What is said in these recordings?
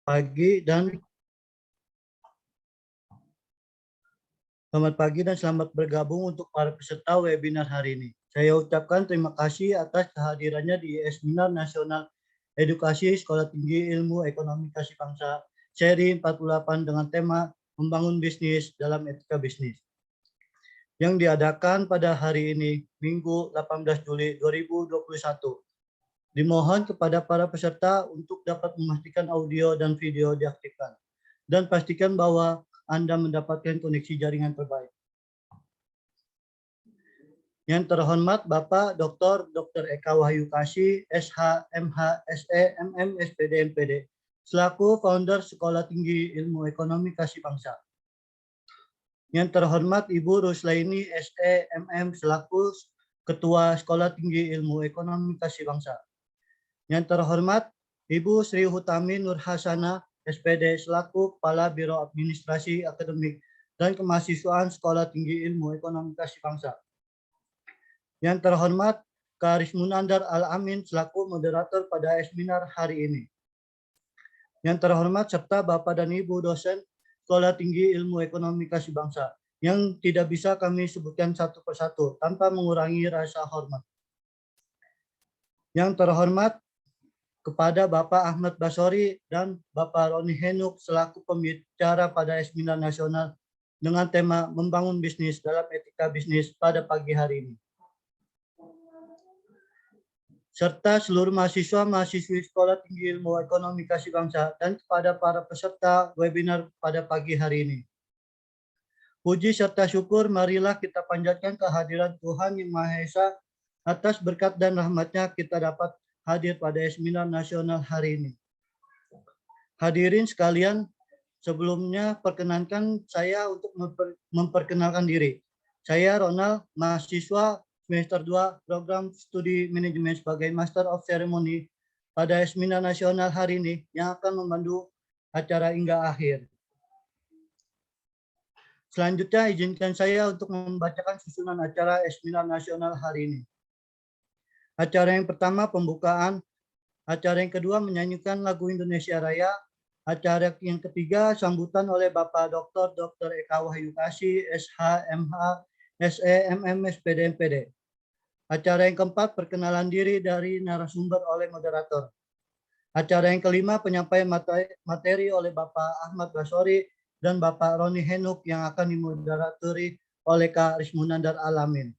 pagi dan selamat bergabung untuk para peserta webinar hari ini. Saya ucapkan terima kasih atas kehadirannya di Seminar Nasional Edukasi Sekolah Tinggi Ilmu Ekonomi Kasih Bangsa seri 48 dengan tema Membangun Bisnis dalam Etika Bisnis yang diadakan pada hari ini, Minggu 18 Juli 2021. Dimohon kepada para peserta untuk dapat memastikan audio dan video diaktifkan dan pastikan bahwa Anda mendapatkan koneksi jaringan terbaik. Yang terhormat Bapak Dr. Eka Wahyu Kasih, SH, MH, SE, MM, SPD, MPD, selaku founder Sekolah Tinggi Ilmu Ekonomi Kasih Bangsa. Yang terhormat Ibu Ruslaini, SE, MM, selaku Ketua Sekolah Tinggi Ilmu Ekonomi Kasih Bangsa. Yang terhormat Ibu Sri Hutami Nur Hasana, SPD, selaku Kepala Biro Administrasi Akademik dan Kemahasiswaan Sekolah Tinggi Ilmu Ekonomi Kasih Bangsa. Yang terhormat Kak Rismunandar Al-Amin, selaku moderator pada seminar hari ini. Yang terhormat serta Bapak dan Ibu dosen Sekolah Tinggi Ilmu Ekonomi Kasih Bangsa yang tidak bisa kami sebutkan satu persatu tanpa mengurangi rasa hormat. Yang terhormat kepada Bapak Ahmad Basori dan Bapak Roni Henuk selaku pembicara pada seminar nasional dengan tema Membangun Bisnis dalam Etika Bisnis pada pagi hari ini. Serta seluruh mahasiswa-mahasiswi Sekolah Tinggi Ilmu Ekonomi Kasih Bangsa dan kepada para peserta webinar pada pagi hari ini. Puji serta syukur marilah kita panjatkan kehadiran Tuhan Yang Maha Esa atas berkat dan rahmat-Nya kita dapat hadir pada seminar nasional hari ini. Hadirin sekalian, sebelumnya perkenankan saya untuk memperkenalkan diri. Saya Ronald, mahasiswa semester 2 program studi manajemen sebagai Master of Ceremony pada seminar nasional hari ini yang akan memandu acara hingga akhir. Selanjutnya izinkan saya untuk membacakan susunan acara seminar nasional hari ini. Acara yang pertama pembukaan, acara yang kedua menyanyikan lagu Indonesia Raya, acara yang ketiga sambutan oleh Bapak Dr. Eka Wahyu Kasih, SH, MH, SE, MM, SPD, MPD. Acara yang keempat perkenalan diri dari narasumber oleh moderator. Acara yang kelima penyampaian materi oleh Bapak Ahmad Basori dan Bapak Roni Henuk yang akan dimoderatori oleh Kak Rismunandar Al-Amin.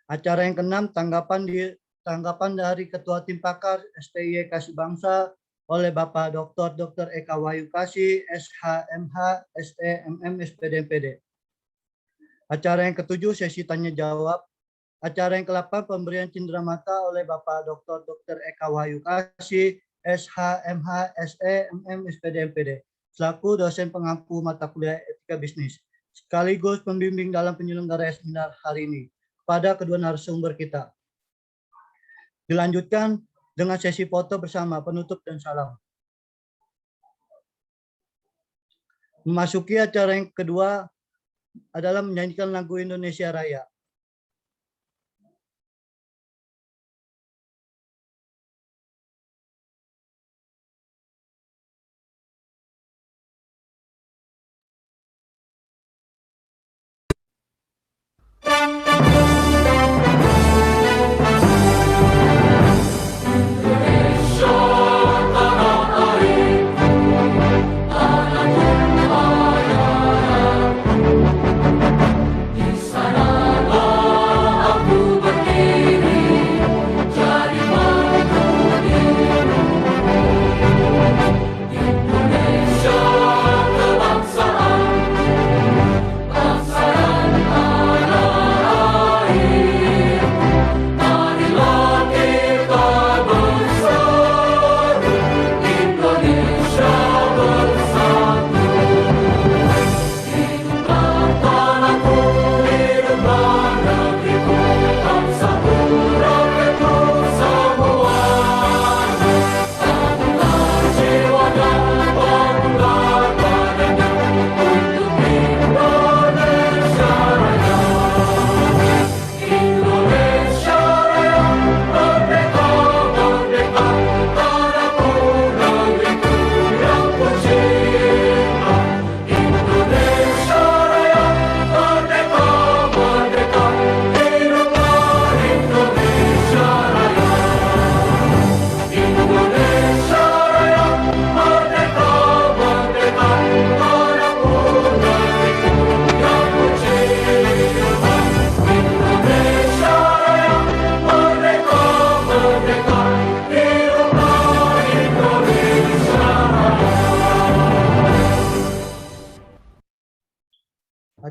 Acara yang keenam tanggapan dari Ketua Tim Pakar STI Kasih Bangsa oleh Bapak Dr. Eka Wahyu Kasih, SH, MH, SE, MM, SPD, MPD. Acara yang ketujuh sesi tanya jawab. Acara yang ke-8 pemberian cenderamata oleh Bapak Dr. Eka Wahyu Kasih, SH, MH, SE, MM, SPD, MPD, selaku dosen pengampu mata kuliah Etika Bisnis, sekaligus pembimbing dalam penyelenggaraan seminar hari ini kepada kedua narasumber kita. Dilanjutkan dengan sesi foto bersama penutup dan salam. Memasuki acara yang kedua adalah menyanyikan lagu Indonesia Raya. Di sana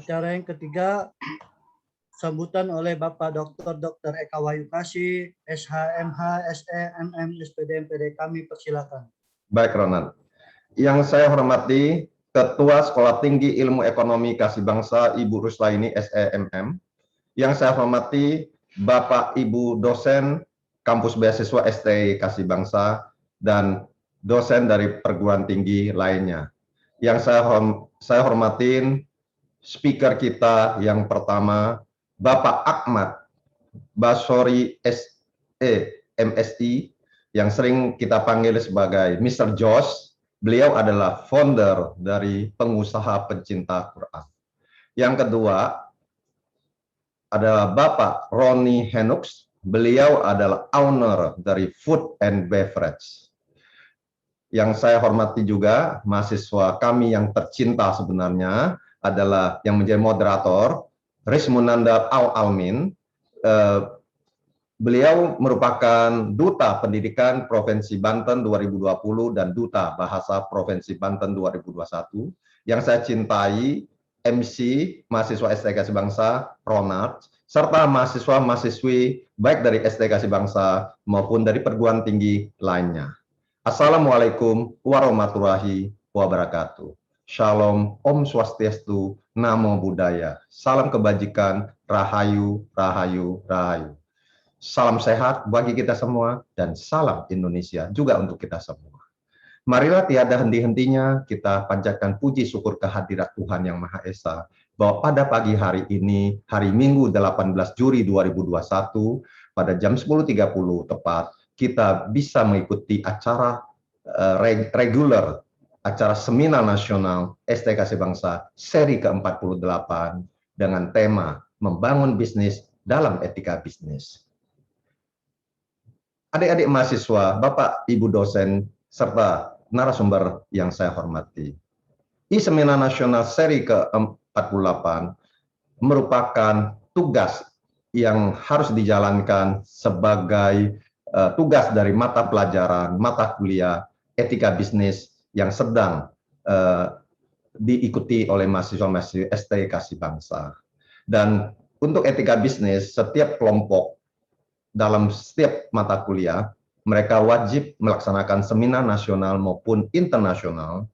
Acara yang ketiga, sambutan oleh Bapak Dr. Eka Wahyu Kasih, SHMH, SEMM, SPD, MPD. Kami persilakan. Baik, Ronald. Yang saya hormati Ketua Sekolah Tinggi Ilmu Ekonomi Kasih Bangsa, Ibu Ruslaini, SEMM. Yang saya hormati Bapak Ibu dosen Kampus Beasiswa STI Kasih Bangsa dan dosen dari perguruan tinggi lainnya. Yang saya hormatin speaker kita yang pertama, Bapak Ahmad Basori MSI, yang sering kita panggil sebagai Mr. Josh. Beliau adalah founder dari pengusaha pencinta Quran. Yang kedua adalah Bapak Ronnie Henux. Beliau adalah owner dari Food and Beverage. Yang saya hormati juga mahasiswa kami yang tercinta sebenarnya adalah yang menjadi moderator, Rismunanda Al-Almin. Beliau merupakan Duta Pendidikan Provinsi Banten 2020 dan Duta Bahasa Provinsi Banten 2021. Yang saya cintai, MC, mahasiswa STI Kasih Bangsa, Ronald, serta mahasiswa-mahasiswi baik dari STI Kasih Bangsa maupun dari perguruan tinggi lainnya. Assalamualaikum warahmatullahi wabarakatuh. Shalom, Om Swastiastu, Namo Buddhaya. Salam kebajikan, Rahayu, Rahayu, Rahayu. Salam sehat bagi kita semua dan salam Indonesia juga untuk kita semua. Marilah tiada henti-hentinya kita panjatkan puji syukur kehadirat Tuhan Yang Maha Esa bahwa pada pagi hari ini, hari Minggu 18 Juli 2021, pada jam 10.30 tepat, kita bisa mengikuti acara reguler, acara Seminar Nasional STI Kasih Bangsa seri ke-48 dengan tema Membangun Bisnis dalam Etika Bisnis. Adik-adik mahasiswa, Bapak, Ibu dosen, serta narasumber yang saya hormati. Seminar Nasional seri ke-48 merupakan tugas yang harus dijalankan sebagai tugas dari mata pelajaran, mata kuliah, etika bisnis yang sedang diikuti oleh mahasiswa-mahasiswa STI Kasih Bangsa. Dan untuk etika bisnis, setiap kelompok dalam setiap mata kuliah, mereka wajib melaksanakan seminar nasional maupun internasional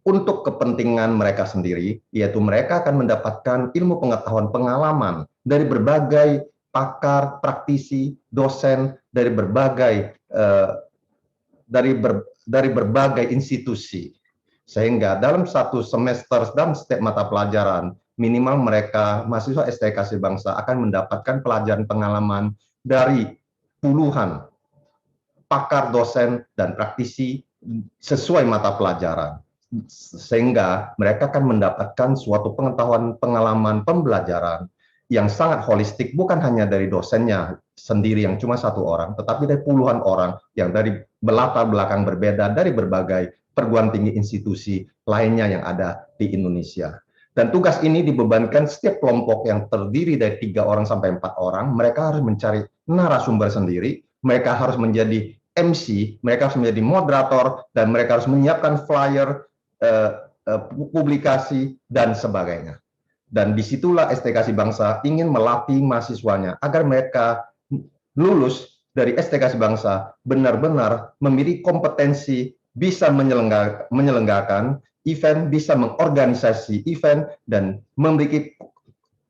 untuk kepentingan mereka sendiri, yaitu mereka akan mendapatkan ilmu pengetahuan pengalaman dari berbagai pakar, praktisi, dosen dari berbagai institusi. Sehingga dalam satu semester dalam setiap mata pelajaran, minimal mereka mahasiswa STI Kasih Bangsa akan mendapatkan pelajaran pengalaman dari puluhan pakar, dosen, dan praktisi sesuai mata pelajaran. Sehingga mereka akan mendapatkan suatu pengetahuan, pengalaman, pembelajaran yang sangat holistik, bukan hanya dari dosennya sendiri yang cuma satu orang, tetapi dari puluhan orang yang dari latar belakang berbeda, dari berbagai perguruan tinggi institusi lainnya yang ada di Indonesia. Dan tugas ini dibebankan setiap kelompok yang terdiri dari 3 orang sampai 4 orang, mereka harus mencari narasumber sendiri, mereka harus menjadi MC, mereka harus menjadi moderator, dan mereka harus menyiapkan flyer, publikasi, dan sebagainya. Dan disitulah STI Kasih Bangsa ingin melatih mahasiswanya agar mereka lulus dari STI Kasih Bangsa benar-benar memiliki kompetensi, bisa menyelenggarakan event, bisa mengorganisasi event, dan memiliki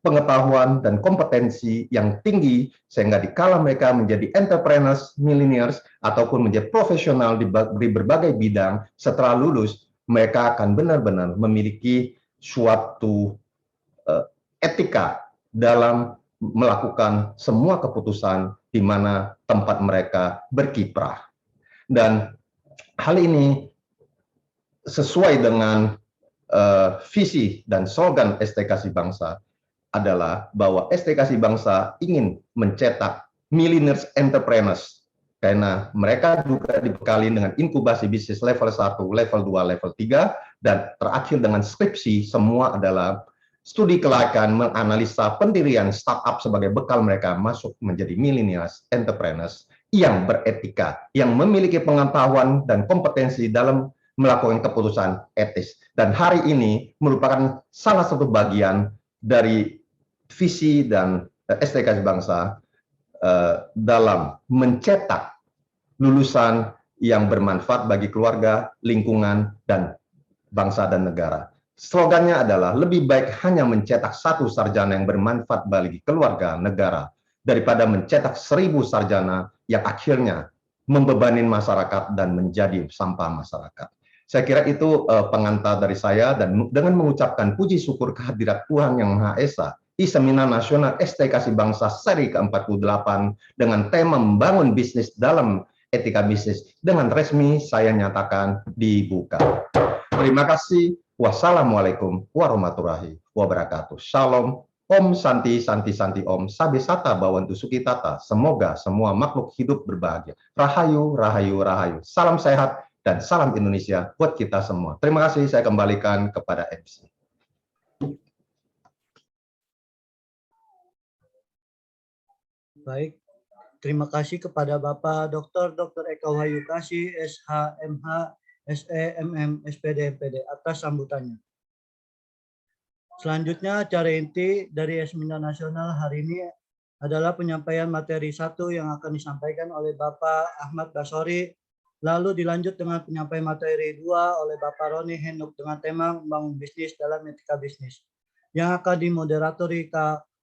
pengetahuan dan kompetensi yang tinggi sehingga dikala mereka menjadi entrepreneurs, millennials, ataupun menjadi profesional di berbagai bidang setelah lulus, mereka akan benar-benar memiliki suatu etika dalam melakukan semua keputusan di mana tempat mereka berkiprah. Dan hal ini sesuai dengan visi dan slogan STI Kasih Bangsa adalah bahwa STI Kasih Bangsa ingin mencetak millennials entrepreneurs karena mereka juga dibekali dengan inkubasi bisnis level 1, level 2, level 3, dan terakhir dengan skripsi. Semua adalah studi kelayakan menganalisa pendirian startup sebagai bekal mereka masuk menjadi millennials entrepreneurs yang beretika, yang memiliki pengetahuan dan kompetensi dalam melakukan keputusan etis. Dan hari ini merupakan salah satu bagian dari visi dan STKC Bangsa dalam mencetak lulusan yang bermanfaat bagi keluarga, lingkungan, dan bangsa dan negara. Slogannya adalah lebih baik hanya mencetak satu sarjana yang bermanfaat bagi keluarga, negara, daripada mencetak 1000 sarjana yang akhirnya membebani masyarakat dan menjadi sampah masyarakat. Saya kira itu pengantar dari saya, dan dengan mengucapkan puji syukur kehadirat Tuhan Yang Maha Esa, di Seminar Nasional STKC Bangsa seri ke-48 dengan tema membangun bisnis dalam etika bisnis dengan resmi saya nyatakan dibuka. Terima kasih. Wassalamualaikum warahmatullahi wabarakatuh. Shalom. Om Santi Santi Santi Om Sabesata Bawantu Sukitata. Semoga semua makhluk hidup berbahagia. Rahayu, rahayu, rahayu. Salam sehat dan salam Indonesia buat kita semua. Terima kasih, saya kembalikan kepada MC. Baik, terima kasih kepada Bapak Dr. Eka Wahyukasih, SHMH, SEMM, SPD, MPD atas sambutannya. Selanjutnya, acara inti dari Seminar Nasional hari ini adalah penyampaian materi 1 yang akan disampaikan oleh Bapak Ahmad Basori, lalu dilanjut dengan penyampaian materi 2 oleh Bapak Roni Henuk dengan tema membangun bisnis dalam etika bisnis, yang akan dimoderatori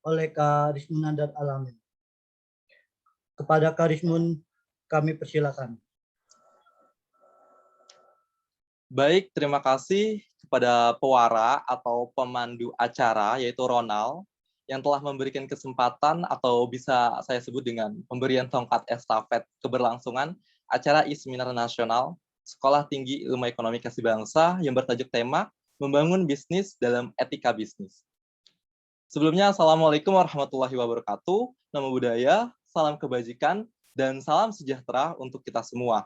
oleh Kak Rismun Nandar Alamin. Kepada Kak Rismun, kami persilakan. Baik, terima kasih kepada pewara atau pemandu acara, yaitu Ronald, yang telah memberikan kesempatan atau bisa saya sebut dengan pemberian tongkat estafet keberlangsungan acara I-Seminar Nasional Sekolah Tinggi Ilmu Ekonomi Kasih Bangsa yang bertajuk tema Membangun Bisnis dalam Etika Bisnis. Sebelumnya, Assalamualaikum warahmatullahi wabarakatuh, namo buddhaya, salam kebajikan, dan salam sejahtera untuk kita semua.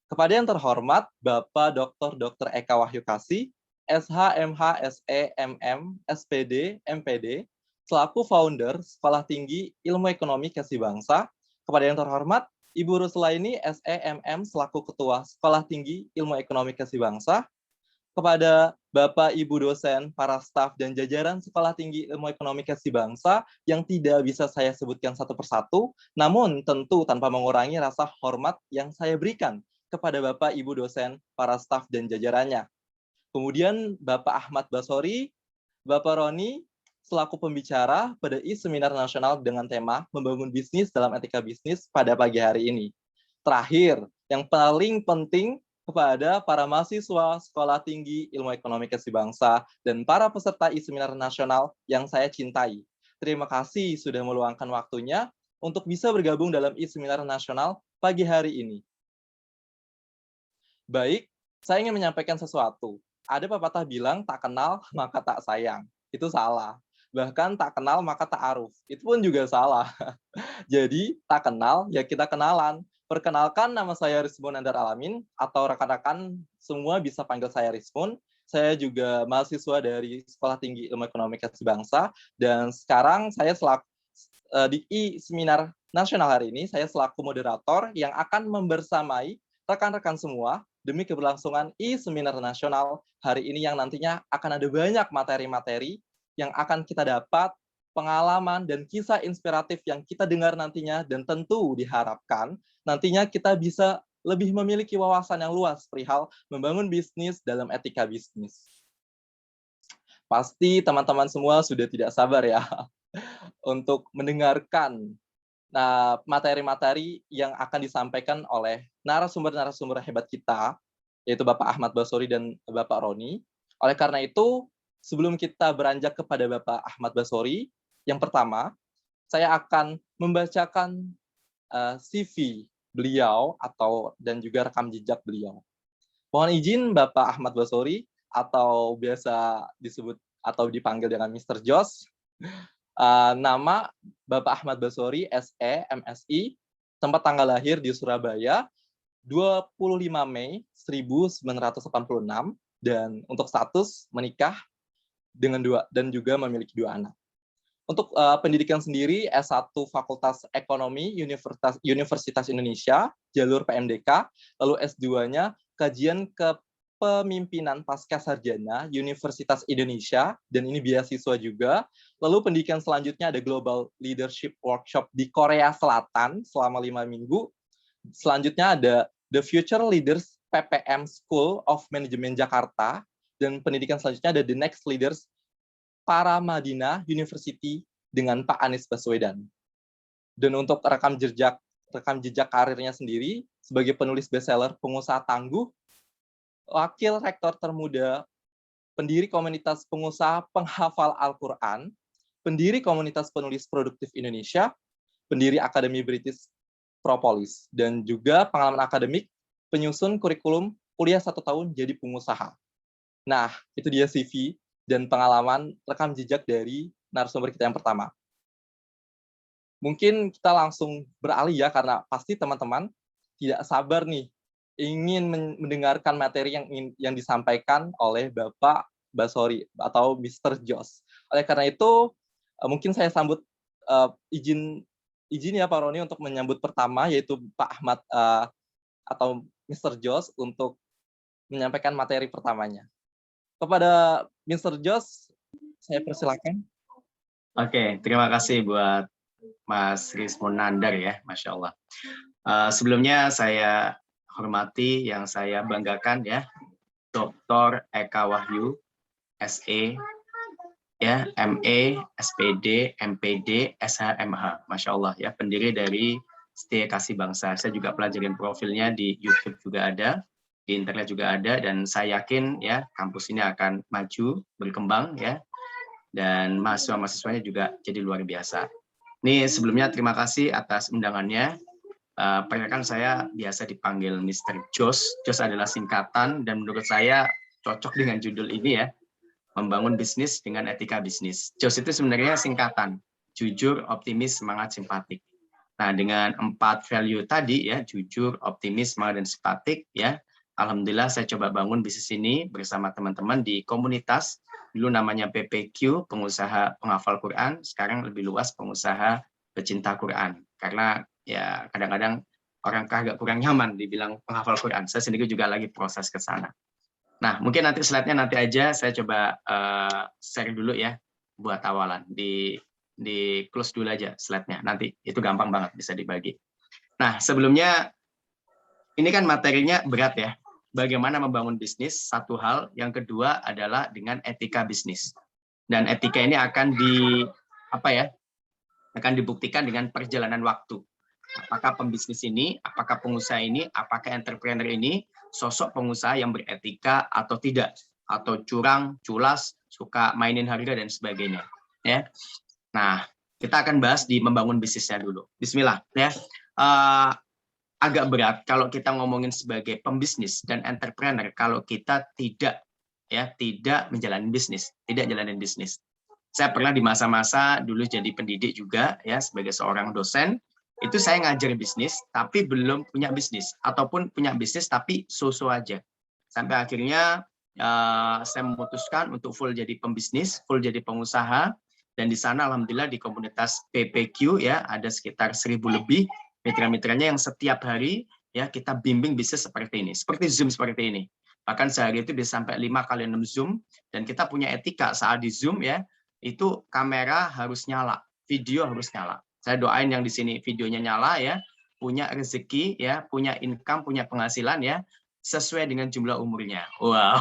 Kepada yang terhormat Bapak Dr. Eka Wahyukasih, SHMH, SEMM, SPD, MPD, selaku founder Sekolah Tinggi Ilmu Ekonomi Kasih Bangsa. Kepada yang terhormat Ibu Ruslaini, SEMM, selaku Ketua Sekolah Tinggi Ilmu Ekonomi Kasih Bangsa. Kepada Bapak Ibu dosen, para staf, dan jajaran Sekolah Tinggi Ilmu Ekonomi Kasih Bangsa yang tidak bisa saya sebutkan satu persatu, namun tentu tanpa mengurangi rasa hormat yang saya berikan kepada Bapak Ibu dosen, para staf, dan jajarannya. Kemudian Bapak Ahmad Basori, Bapak Roni, selaku pembicara pada I-Seminar Nasional dengan tema Membangun Bisnis dalam Etika Bisnis pada pagi hari ini. Terakhir, yang paling penting, kepada para mahasiswa Sekolah Tinggi Ilmu Ekonomi Kasih Bangsa dan para peserta I-Seminar Nasional yang saya cintai. Terima kasih sudah meluangkan waktunya untuk bisa bergabung dalam I-Seminar Nasional pagi hari ini. Baik, saya ingin menyampaikan sesuatu. Ada pepatah bilang tak kenal maka tak sayang. Itu salah. Bahkan tak kenal maka tak aruf. Itu pun juga salah. Jadi tak kenal ya kita kenalan. Perkenalkan, nama saya Rismun Nandar Alamin, atau rekan-rekan semua bisa panggil saya Rismun. Saya juga mahasiswa dari Sekolah Tinggi Ilmu Ekonomi Kasih Bangsa, dan sekarang saya selaku di I-Seminar Nasional hari ini, saya selaku moderator yang akan membersamai rekan-rekan semua demi keberlangsungan I-Seminar Nasional hari ini yang nantinya akan ada banyak materi-materi yang akan kita dapat, pengalaman dan kisah inspiratif yang kita dengar nantinya, dan tentu diharapkan nantinya kita bisa lebih memiliki wawasan yang luas perihal membangun bisnis dalam etika bisnis. Pasti teman-teman semua sudah tidak sabar ya untuk mendengarkan materi-materi yang akan disampaikan oleh narasumber-narasumber hebat kita, yaitu Bapak Ahmad Basori dan Bapak Roni. Oleh karena itu, sebelum kita beranjak kepada Bapak Ahmad Basori, yang pertama, saya akan membacakan CV beliau dan juga rekam jejak beliau. Mohon izin Bapak Ahmad Basori, atau biasa disebut atau dipanggil dengan Mr. Jos. Nama Bapak Ahmad Basori, SE, MSI, tempat tanggal lahir di Surabaya, 25 Mei 1986, dan untuk status menikah dan juga memiliki 2 anak. Untuk pendidikan sendiri, S1 Fakultas Ekonomi Universitas Indonesia, jalur PMDK, lalu S2-nya Kajian Kepemimpinan Pasca Sarjana Universitas Indonesia, dan ini beasiswa juga. Lalu pendidikan selanjutnya ada Global Leadership Workshop di Korea Selatan selama 5 minggu. Selanjutnya ada The Future Leaders PPM School of Management Jakarta, dan pendidikan selanjutnya ada The Next Leaders Paramadina University dengan Pak Anies Baswedan. Dan untuk rekam jejak karirnya sendiri, sebagai penulis bestseller Pengusaha Tangguh, Wakil Rektor Termuda, pendiri komunitas pengusaha penghafal Al-Quran, pendiri komunitas penulis produktif Indonesia, pendiri Akademi British Propolis, dan juga pengalaman akademik penyusun kurikulum kuliah 1 tahun jadi pengusaha. Nah, itu dia CV dan pengalaman rekam jejak dari narasumber kita yang pertama. Mungkin kita langsung beralih ya, karena pasti teman-teman tidak sabar nih ingin mendengarkan materi yang disampaikan oleh Bapak Basori atau Mr. Jos. Oleh karena itu, mungkin saya sambut izin ya Pak Roni untuk menyambut pertama, yaitu Pak Ahmad atau Mr. Jos untuk menyampaikan materi pertamanya. Kepada Mr. Jos, saya persilakan. Oke, terima kasih buat Mas Rismon Nandar ya, Masya Allah. Sebelumnya saya hormati, yang saya banggakan ya, Dr. Eka Wahyu, SE, ya, ME, SPD, MPD, SHMH, Masya Allah ya, pendiri dari Setia Kasih Bangsa. Saya juga pelajarin profilnya di YouTube juga ada, di internet juga ada, dan saya yakin ya kampus ini akan maju, berkembang ya, dan mahasiswa-mahasiswanya juga jadi luar biasa. Ini sebelumnya terima kasih atas undangannya. Perkenalkan, saya biasa dipanggil Mr. Jos. Jos adalah singkatan dan menurut saya cocok dengan judul ini ya, membangun bisnis dengan etika bisnis. Jos itu sebenarnya singkatan, jujur, optimis, semangat, simpatik. Nah, dengan 4 value tadi ya, jujur, optimis, semangat, dan simpatik ya, alhamdulillah saya coba bangun bisnis ini bersama teman-teman di komunitas. Dulu namanya PPQ, pengusaha penghafal Quran, sekarang lebih luas pengusaha pecinta Quran. Karena ya kadang-kadang orang agak kurang nyaman dibilang penghafal Quran. Saya sendiri juga lagi proses ke sana. Nah, mungkin nanti slide-nya nanti aja saya coba share dulu ya buat awalan. Di close dulu aja slide-nya. Nanti itu gampang banget bisa dibagi. Nah, sebelumnya ini kan materinya berat ya. Bagaimana membangun bisnis, satu hal. Yang kedua adalah dengan etika bisnis. Dan etika ini akan akan dibuktikan dengan perjalanan waktu. Apakah pembisnis ini, apakah pengusaha ini, apakah entrepreneur ini sosok pengusaha yang beretika atau tidak, atau curang, culas, suka mainin harga dan sebagainya. Ya. Nah, kita akan bahas di membangun bisnisnya dulu. Bismillah. Ya. Agak berat kalau kita ngomongin sebagai pembisnis dan entrepreneur kalau kita tidak menjalani bisnis, tidak jalanin bisnis. Saya pernah di masa-masa dulu jadi pendidik juga ya, sebagai seorang dosen. Itu saya ngajar bisnis tapi belum punya bisnis, ataupun punya bisnis tapi so-so aja. Sampai akhirnya saya memutuskan untuk full jadi pembisnis, full jadi pengusaha, dan di sana alhamdulillah di komunitas PPQ ya ada sekitar 1.000 lebih mitra-mitranya yang setiap hari ya kita bimbing bisnis seperti ini, seperti Zoom seperti ini. Bahkan sehari itu bisa sampai 5 kali 6 Zoom, dan kita punya etika saat di Zoom ya, itu kamera harus nyala, video harus nyala. Saya doain yang di sini videonya nyala ya, punya rezeki ya, punya income, punya penghasilan ya, sesuai dengan jumlah umurnya. Wow.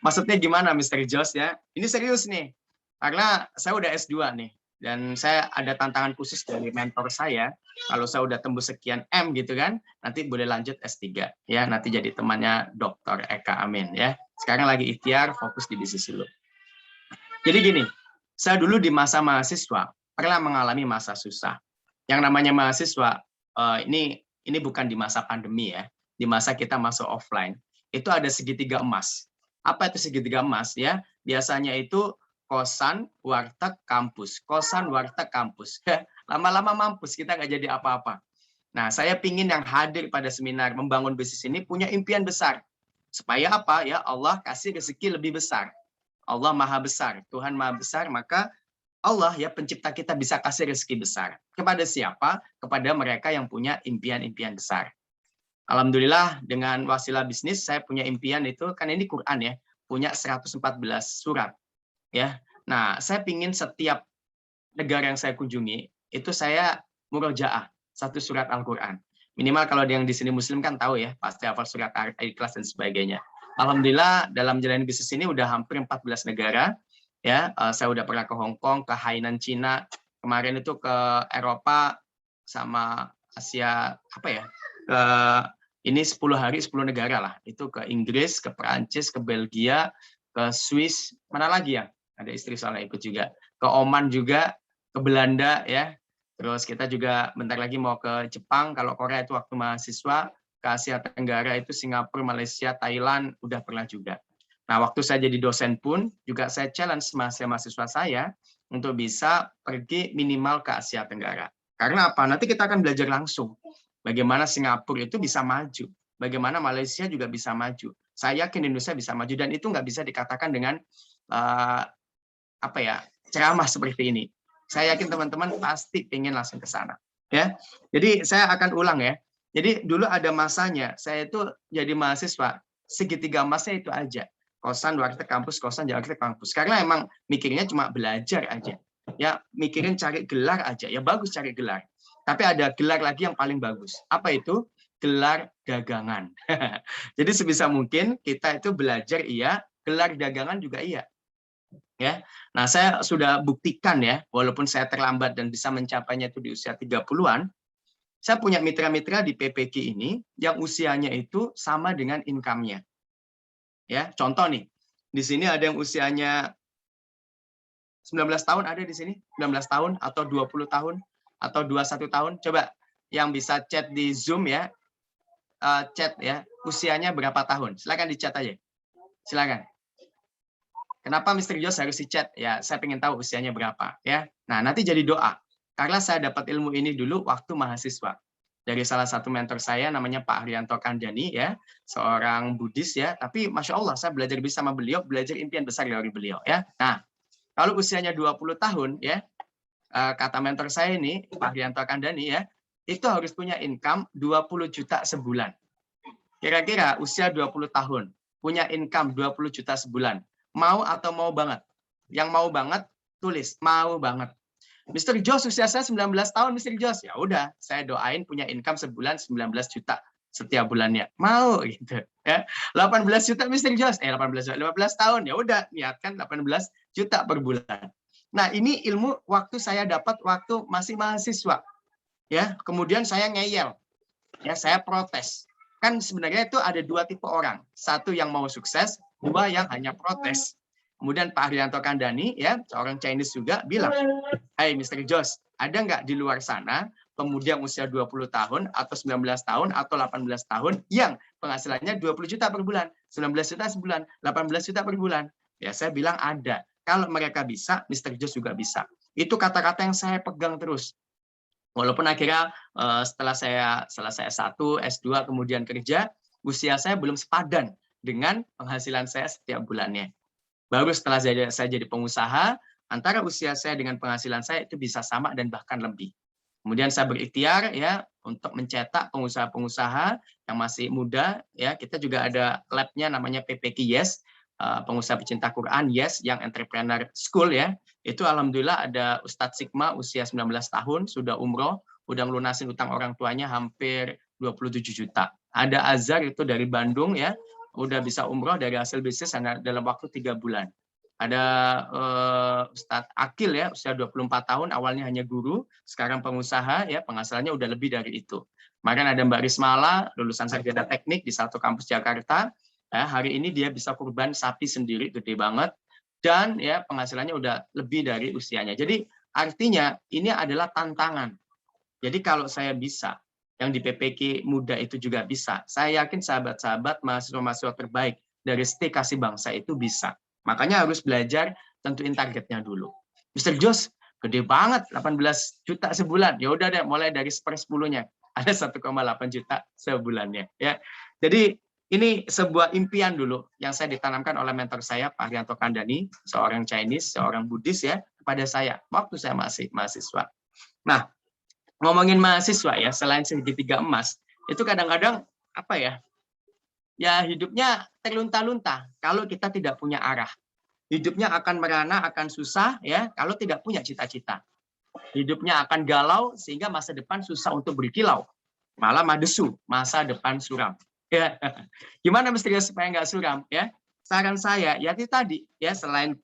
Maksudnya gimana Mr. Jos ya? Ini serius nih. Karena saya udah S2 nih, dan saya ada tantangan khusus dari mentor saya. Kalau saya udah tembus sekian M gitu kan, nanti boleh lanjut S3 ya, nanti jadi temannya Dr. Eka Amin ya. Sekarang lagi ikhtiar fokus di bisnis dulu. Jadi gini, saya dulu di masa mahasiswa pernah mengalami masa susah. Yang namanya mahasiswa ini bukan di masa pandemi ya, di masa kita masuk offline. Itu ada segitiga emas. Apa itu segitiga emas ya? Biasanya itu kosan, warteg, kampus. Kosan, warteg, kampus. Lama-lama mampus, kita nggak jadi apa-apa. Nah, saya pingin yang hadir pada seminar membangun bisnis ini punya impian besar. Supaya apa? Ya Allah kasih rezeki lebih besar. Allah maha besar, Tuhan maha besar, maka Allah ya pencipta kita bisa kasih rezeki besar. Kepada siapa? Kepada mereka yang punya impian-impian besar. Alhamdulillah dengan wasilah bisnis saya punya impian itu, kan ini Quran ya, punya 114 surat ya. Nah, saya pingin setiap negara yang saya kunjungi itu saya murojaah satu surat Al-Qur'an. Minimal kalau yang di sini muslim kan tahu ya, pasti hafal surat Al-Ikhlas dan sebagainya. Alhamdulillah dalam menjalani bisnis ini udah hampir 14 negara ya. Saya udah pernah ke Hong Kong, ke Hainan Cina, kemarin itu ke Eropa sama Asia apa ya? Ini 10 hari 10 negara lah. Itu ke Inggris, ke Perancis, ke Belgia, ke Swiss, mana lagi ya? Ada istri soalnya ikut juga. Ke Oman juga, ke Belanda ya. Terus kita juga bentar lagi mau ke Jepang, kalau Korea itu waktu mahasiswa, ke Asia Tenggara itu Singapura, Malaysia, Thailand, udah pernah juga. Nah, waktu saya jadi dosen pun, juga saya challenge mahasiswa saya untuk bisa pergi minimal ke Asia Tenggara. Karena apa? Nanti kita akan belajar langsung. Bagaimana Singapura itu bisa maju. Bagaimana Malaysia juga bisa maju. Saya yakin Indonesia bisa maju. Dan itu nggak bisa dikatakan dengan ceramah seperti ini. Saya yakin teman-teman pasti ingin langsung ke sana. Ya, jadi saya akan ulang ya. Jadi dulu ada masanya, saya itu jadi mahasiswa, segitiga emasnya itu aja. Kosan Jakarta kampus, kosan Jakarta kampus. Karena emang mikirnya cuma belajar aja. Ya, mikirin cari gelar aja. Ya bagus cari gelar. Tapi ada gelar lagi yang paling bagus. Apa itu? Gelar dagangan. Jadi sebisa mungkin kita itu belajar iya, gelar dagangan juga iya. Ya. Nah, saya sudah buktikan ya, walaupun saya terlambat dan bisa mencapainya itu di usia 30-an, saya punya mitra-mitra di PPQ ini yang usianya itu sama dengan income-nya. Ya, contoh nih. Di sini ada yang usianya 19 tahun ada di sini, 19 tahun atau 20 tahun atau 21 tahun. Coba yang bisa chat di Zoom ya. Chat ya, usianya berapa tahun? Silakan di-chat aja. Silakan. Kenapa Mr. Jos harus di-chat? Ya, saya pengen tahu usianya berapa ya. Nah, nanti jadi doa. Karena saya dapat ilmu ini dulu waktu mahasiswa. Dari salah satu mentor saya namanya Pak Haryanto Kandani ya, seorang Buddhis ya, tapi Masya Allah saya belajar bisa sama beliau, belajar impian besar dari beliau ya. Nah, kalau usianya 20 tahun ya, kata mentor saya ini, Pak Haryanto Kandani ya, itu harus punya income 20 juta sebulan. Kira-kira usia 20 tahun, punya income 20 juta sebulan. Mau atau mau banget? Yang mau banget, tulis, mau banget. Mr. Jos, usia saya 19 tahun, Mr. Jos. Ya udah, saya doain punya income sebulan 19 juta setiap bulannya. Mau gitu ya. 18 juta Mr. Jos. 15 tahun. Ya udah, niatkan 18 juta per bulan. Nah, ini ilmu waktu saya dapat waktu masih mahasiswa. Ya, kemudian saya ngeyel. Ya, saya protes. Kan sebenarnya itu ada dua tipe orang. Satu yang mau sukses, dua yang hanya protes. Kemudian Pak Haryanto Kandani, ya seorang Chinese juga, bilang, "Hai Mr. Jos, ada nggak di luar sana pemuda yang usia 20 tahun, atau 19 tahun, atau 18 tahun, yang penghasilannya 20 juta per bulan, 19 juta sebulan, 18 juta per bulan?" Ya, saya bilang ada. Kalau mereka bisa, Mr. Jos juga bisa. Itu kata-kata yang saya pegang terus. Walaupun akhirnya setelah saya selesai S1, S2, kemudian kerja, usia saya belum sepadan dengan penghasilan saya setiap bulannya. Baru setelah saya jadi pengusaha, antara usia saya dengan penghasilan saya itu bisa sama dan bahkan lebih. Kemudian saya berikhtiar ya untuk mencetak pengusaha-pengusaha yang masih muda. Ya, kita juga ada lab-nya namanya PPQ Yes, pengusaha pecinta Quran Yes, yang entrepreneur school ya. Itu alhamdulillah ada Ustadz Sigma usia 19 tahun, sudah umroh, udah melunasin utang orang tuanya hampir 27 juta. Ada Azhar itu dari Bandung ya, udah bisa umroh dari hasil bisnis dalam waktu 3 bulan. Ada Ustadz Akil ya, usia 24 tahun, awalnya hanya guru, sekarang pengusaha ya, penghasilannya udah lebih dari itu. Kemarin ada Mbak Rismala, lulusan sarjana teknik di satu kampus Jakarta. Ya, hari ini dia bisa kurban sapi sendiri, gede banget. Dan ya penghasilannya udah lebih dari usianya. Jadi artinya ini adalah tantangan. Jadi kalau saya bisa, yang di PPQ muda itu juga bisa. Saya yakin sahabat-sahabat mahasiswa-mahasiswa terbaik dari ST Kasih Bangsa itu bisa. Makanya harus belajar tentuin targetnya dulu. Mr. Jos, gede banget, 18 juta sebulan. Ya udah deh, mulai dari 1/10-nya. Ada 1,8 juta sebulannya. Ya, jadi ini sebuah impian dulu yang saya ditanamkan oleh mentor saya, Pak Haryanto Kandani, seorang Chinese, seorang Buddhis ya, kepada saya waktu saya masih mahasiswa. Nah, ngomongin mahasiswa ya, selain segitiga emas, itu kadang-kadang apa ya? Ya hidupnya terlunta-lunta kalau kita tidak punya arah. Hidupnya akan merana, akan susah ya kalau tidak punya cita-cita. Hidupnya akan galau sehingga masa depan susah untuk berkilau. Malah madesu, masa depan suram. Ya. Gimana mestinya supaya nggak suram ya? Saran saya ya itu tadi ya, selain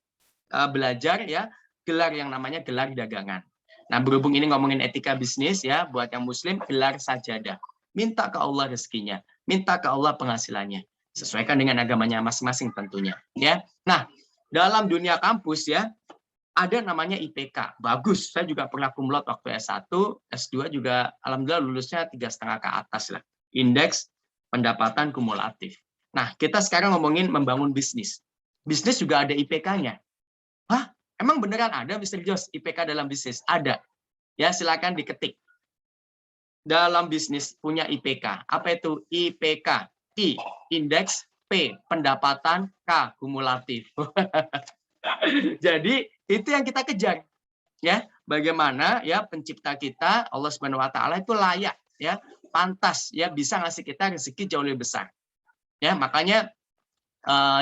belajar ya, gelar yang namanya gelar dagangan. Nah, berhubung ini ngomongin etika bisnis ya, buat yang muslim gelar sajadah. Minta ke Allah rezekinya, minta ke Allah penghasilannya. Sesuaikan dengan agamanya masing-masing tentunya ya. Nah, dalam dunia kampus ya, ada namanya IPK. Bagus, saya juga pernah cum laude waktu S1, S2 juga alhamdulillah lulusnya 3,5 ke atas lah. Indeks pendapatan kumulatif. Nah, kita sekarang ngomongin membangun bisnis. Bisnis juga ada IPK-nya. Hah? Emang beneran ada, Mr. Jos, IPK dalam bisnis? Ada. Ya, silakan diketik. Dalam bisnis punya IPK. Apa itu IPK? I, indeks, P, pendapatan, K, kumulatif. Jadi itu yang kita kejar, ya. Bagaimana ya pencipta kita Allah Subhanahu Wa Taala itu layak, ya, pantas, ya, bisa ngasih kita rezeki jauh lebih besar, ya. Makanya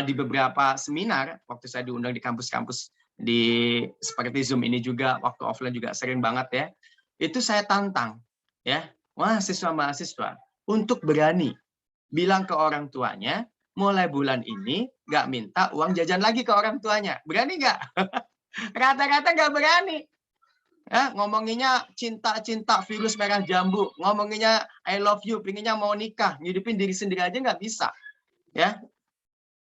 di beberapa seminar waktu saya diundang di kampus-kampus di seperti Zoom ini juga, waktu offline juga sering banget ya. Itu saya tantang, ya, mahasiswa-mahasiswa untuk berani bilang ke orang tuanya, mulai bulan ini nggak minta uang jajan lagi ke orang tuanya. Berani nggak? Rata-rata nggak berani. Ya, ngomonginnya cinta-cinta virus merah jambu, ngomonginnya I love you, pinginnya mau nikah, ngidupin diri sendiri aja nggak bisa. Ya,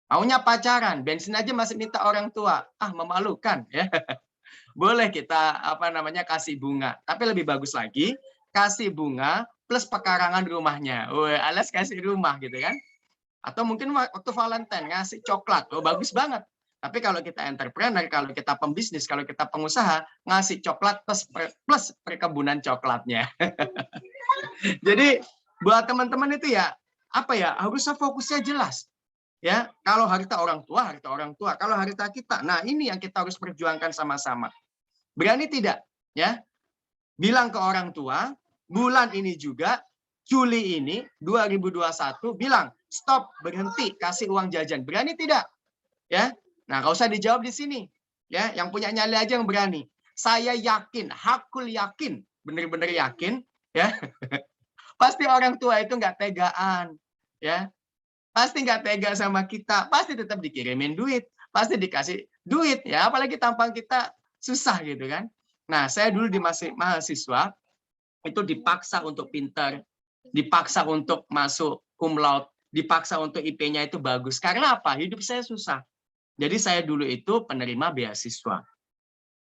maunya pacaran, bensin aja masih minta orang tua. Ah, memalukan. Ya. Boleh kita kasih bunga, tapi lebih bagus lagi kasih bunga plus pekarangan rumahnya. Alias kasih rumah gitu kan. Atau mungkin waktu Valentine ngasih coklat, bagus banget. Tapi kalau kita entrepreneur, kalau kita pembisnis, kalau kita pengusaha, ngasih coklat plus perkebunan coklatnya. Jadi buat teman-teman itu ya, harusnya fokusnya jelas. Ya, kalau harta orang tua, harta orang tua. Kalau harta kita, nah ini yang kita harus perjuangkan sama-sama. Berani tidak? Ya, bilang ke orang tua, bulan ini juga, Juli ini 2021 bilang stop, berhenti kasih uang jajan. Berani tidak? Ya. Nah, nggak usah dijawab di sini. Ya, yang punya nyali aja yang berani. Saya yakin, hakul yakin, benar-benar yakin, ya. Pasti orang tua itu nggak tegaan, ya. Pasti nggak tega sama kita, pasti tetap dikirimin duit, pasti dikasih duit, ya. Apalagi tampang kita susah gitu kan. Nah, saya dulu di mahasiswa itu dipaksa untuk pintar, dipaksa untuk masuk cum laude, dipaksa untuk IP-nya itu bagus. Karena apa? Hidup saya susah. Jadi saya dulu itu penerima beasiswa.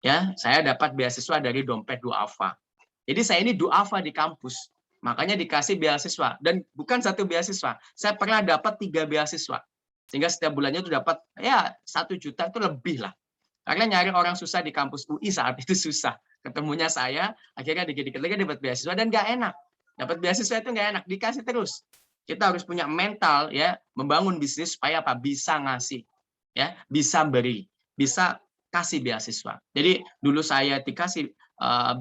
Ya, saya dapat beasiswa dari dompet duafa. Jadi saya ini duafa di kampus. Makanya dikasih beasiswa, dan bukan satu beasiswa. Saya pernah dapat 3 beasiswa. Sehingga setiap bulannya itu dapat ya 1 juta itu lebih lah. Karena nyari orang susah di kampus UI saat itu susah. Ketemunya saya, akhirnya dikit-dikit lagi dapat beasiswa dan nggak enak. Dapat beasiswa itu nggak enak, dikasih terus. Kita harus punya mental ya, membangun bisnis supaya apa? Bisa ngasih, ya, bisa beri, bisa kasih beasiswa. Jadi dulu saya dikasih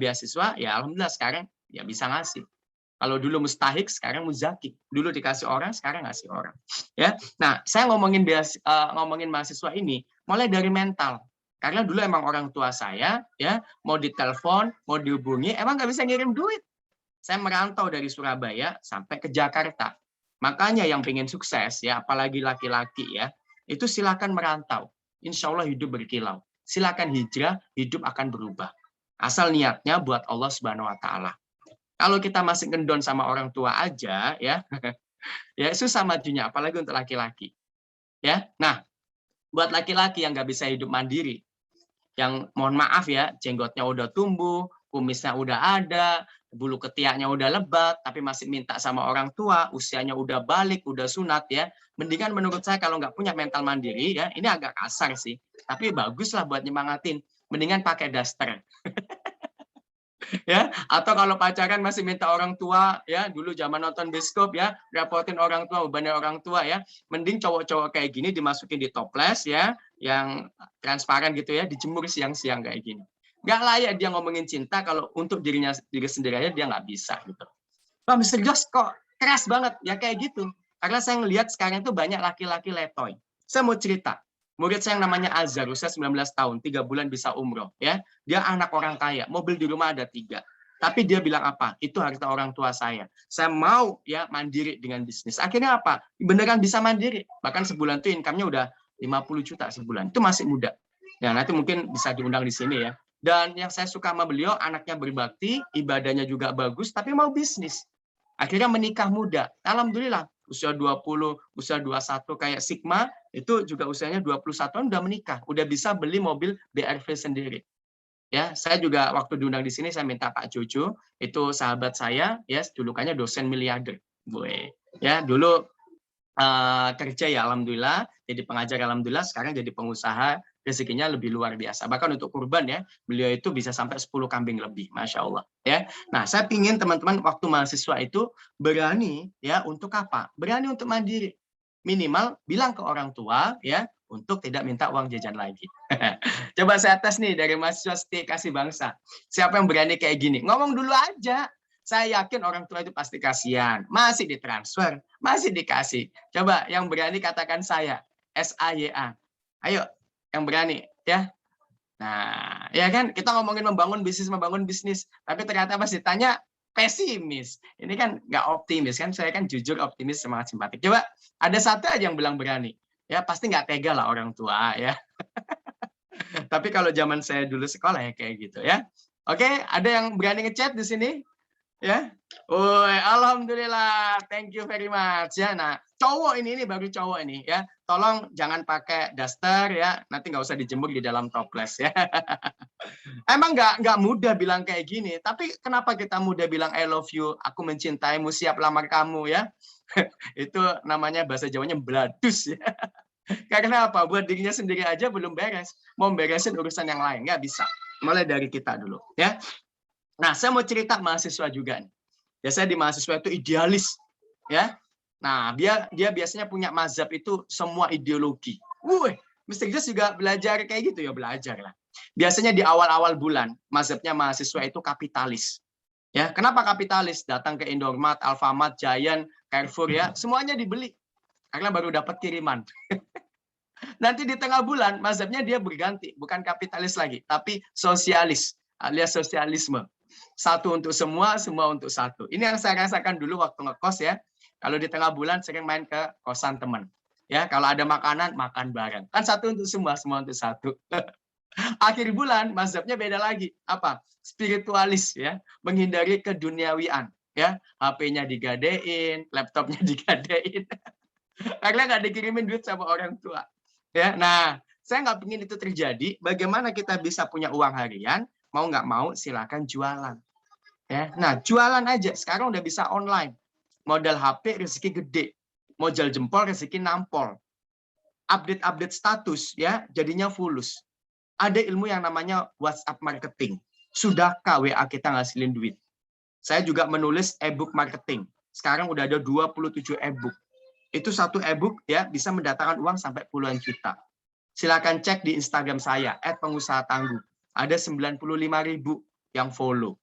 beasiswa, ya alhamdulillah sekarang ya bisa ngasih. Kalau dulu mustahik, sekarang muzaki. Dulu dikasih orang, sekarang ngasih orang. Ya, nah saya ngomongin mahasiswa ini mulai dari mental. Karena dulu emang orang tua saya ya mau ditelepon, mau dihubungi, emang nggak bisa ngirim duit. Saya merantau dari Surabaya sampai ke Jakarta. Makanya yang pengen sukses ya, apalagi laki-laki ya, itu silakan merantau. Insya Allah hidup berkilau. Silakan hijrah, hidup akan berubah. Asal niatnya buat Allah Subhanahu Wa Taala. Kalau kita masih ngendon sama orang tua aja ya, ya susah majunya, apalagi untuk laki-laki. Ya, nah buat laki-laki yang nggak bisa hidup mandiri, yang mohon maaf ya, jenggotnya udah tumbuh, kumisnya udah ada, bulu ketiaknya udah lebat, tapi masih minta sama orang tua, usianya udah balik, udah sunat ya. Mendingan menurut saya kalau nggak punya mental mandiri ya, ini agak kasar sih, tapi bagus lah buat nyemangatin. Mendingan pakai daster. Ya, atau kalau pacaran masih minta orang tua ya, dulu zaman nonton bioskop ya, repotin orang tua, bebannya orang tua ya, mending cowok-cowok kayak gini dimasukin di toples ya, yang transparan gitu ya, dijemur siang-siang kayak gini. Nggak layak dia ngomongin cinta kalau untuk diri sendiri aja dia nggak bisa gitu. Pak Mr. Jos kok Keras banget, ya kayak gitu. Karena saya ngelihat sekarang itu banyak laki-laki letoy. Saya mau cerita, murid saya yang namanya Azhar, usia 19 tahun, 3 bulan bisa umroh. Ya, dia anak orang kaya, mobil di rumah ada 3. Tapi dia bilang apa? Itu harta orang tua saya. Saya mau ya mandiri dengan bisnis. Akhirnya apa? Beneran bisa mandiri. Bahkan sebulan itu income-nya udah 50 juta sebulan. Itu masih muda. Ya, nanti mungkin bisa diundang di sini ya. Dan yang saya suka sama beliau, anaknya berbakti, ibadahnya juga bagus, tapi mau bisnis. Akhirnya menikah muda. Alhamdulillah, usia 20, usia 21 kayak Sigma, itu juga usianya 21 tahun udah menikah, udah bisa beli mobil BRV sendiri. Ya, saya juga waktu diundang di sini saya minta Pak Jojo, itu sahabat saya, ya, julukannya dosen miliarder. Ya, dulu kerja ya alhamdulillah, jadi pengajar alhamdulillah, sekarang jadi pengusaha, rezekinya lebih luar biasa. Bahkan untuk kurban ya, beliau itu bisa sampai 10 kambing lebih, Masya Allah. Ya, nah saya pingin teman-teman waktu mahasiswa itu berani ya untuk apa? Berani untuk mandiri. Minimal bilang ke orang tua ya untuk tidak minta uang jajan lagi. Coba saya tes nih dari mahasiswa Setia Kasih Bangsa. Siapa yang berani kayak gini? Ngomong dulu aja. Saya yakin orang tua itu pasti kasihan. Masih ditransfer, masih dikasih. Coba yang berani katakan saya. SAYA. Ayo, yang berani ya. Nah, ya kan kita ngomongin membangun bisnis, tapi ternyata pas ditanya pesimis. Ini kan nggak optimis kan? Saya kan jujur optimis, semangat simpatik. Coba ada satu aja yang bilang berani. Ya pasti nggak tega lah orang tua ya. Tapi kalau zaman saya dulu sekolah ya kayak gitu ya. Oke, ada yang berani ngechat di sini? Ya, alhamdulillah, thank you very much ya. Nah, cowok ini baru cowok ini ya, tolong jangan pakai daster ya, nanti nggak usah dijemur di dalam toples ya. Emang nggak mudah bilang kayak gini, tapi kenapa kita mudah bilang I love you, aku mencintaimu, siap lamar kamu ya? Itu namanya bahasa Jawanya beladus ya. Karena apa? Buat dirinya sendiri aja belum beres, mau beresin urusan yang lain nggak bisa. Mulai dari kita dulu ya. Nah, saya mau cerita mahasiswa juga nih. Ya, saya di mahasiswa itu idealis, ya. Nah, dia biasanya punya mazhab itu semua ideologi. Mr. Gus juga belajar kayak gitu ya, belajar lah. Biasanya di awal-awal bulan, mazhabnya mahasiswa itu kapitalis. Ya, kenapa kapitalis? Datang ke Indomaret, Alfamart, Giant, Carrefour ya, semuanya dibeli. Karena baru dapat kiriman. Nanti di tengah bulan, mazhabnya dia berganti, bukan kapitalis lagi, tapi sosialis, alias sosialisme. Satu untuk semua, semua untuk satu. Ini yang saya rasakan dulu waktu ngekos ya. Kalau di tengah bulan sering main ke kosan teman. Ya, kalau ada makanan, makan bareng. Kan satu untuk semua, semua untuk satu. Akhir bulan mazhabnya beda lagi. Apa? Spiritualis ya, menghindari keduniawian. Ya, HP-nya digadein, laptopnya digadein. Karena nggak dikirimin duit sama orang tua. Ya, nah, saya nggak ingin itu terjadi. Bagaimana kita bisa punya uang harian? Mau nggak mau silakan jualan. Ya, nah jualan aja. Sekarang udah bisa online. Modal HP rezeki gede. Modal jempol rezeki nampol. Update status ya, jadinya fulus. Ada ilmu yang namanya WhatsApp marketing. Sudahkah WA kita ngasilin duit? Saya juga menulis e-book marketing. Sekarang udah ada 27 e-book. Itu satu e-book ya bisa mendatangkan uang sampai puluhan juta. Silakan cek di Instagram saya @pengusahatangguh. Ada 95.000 yang follow.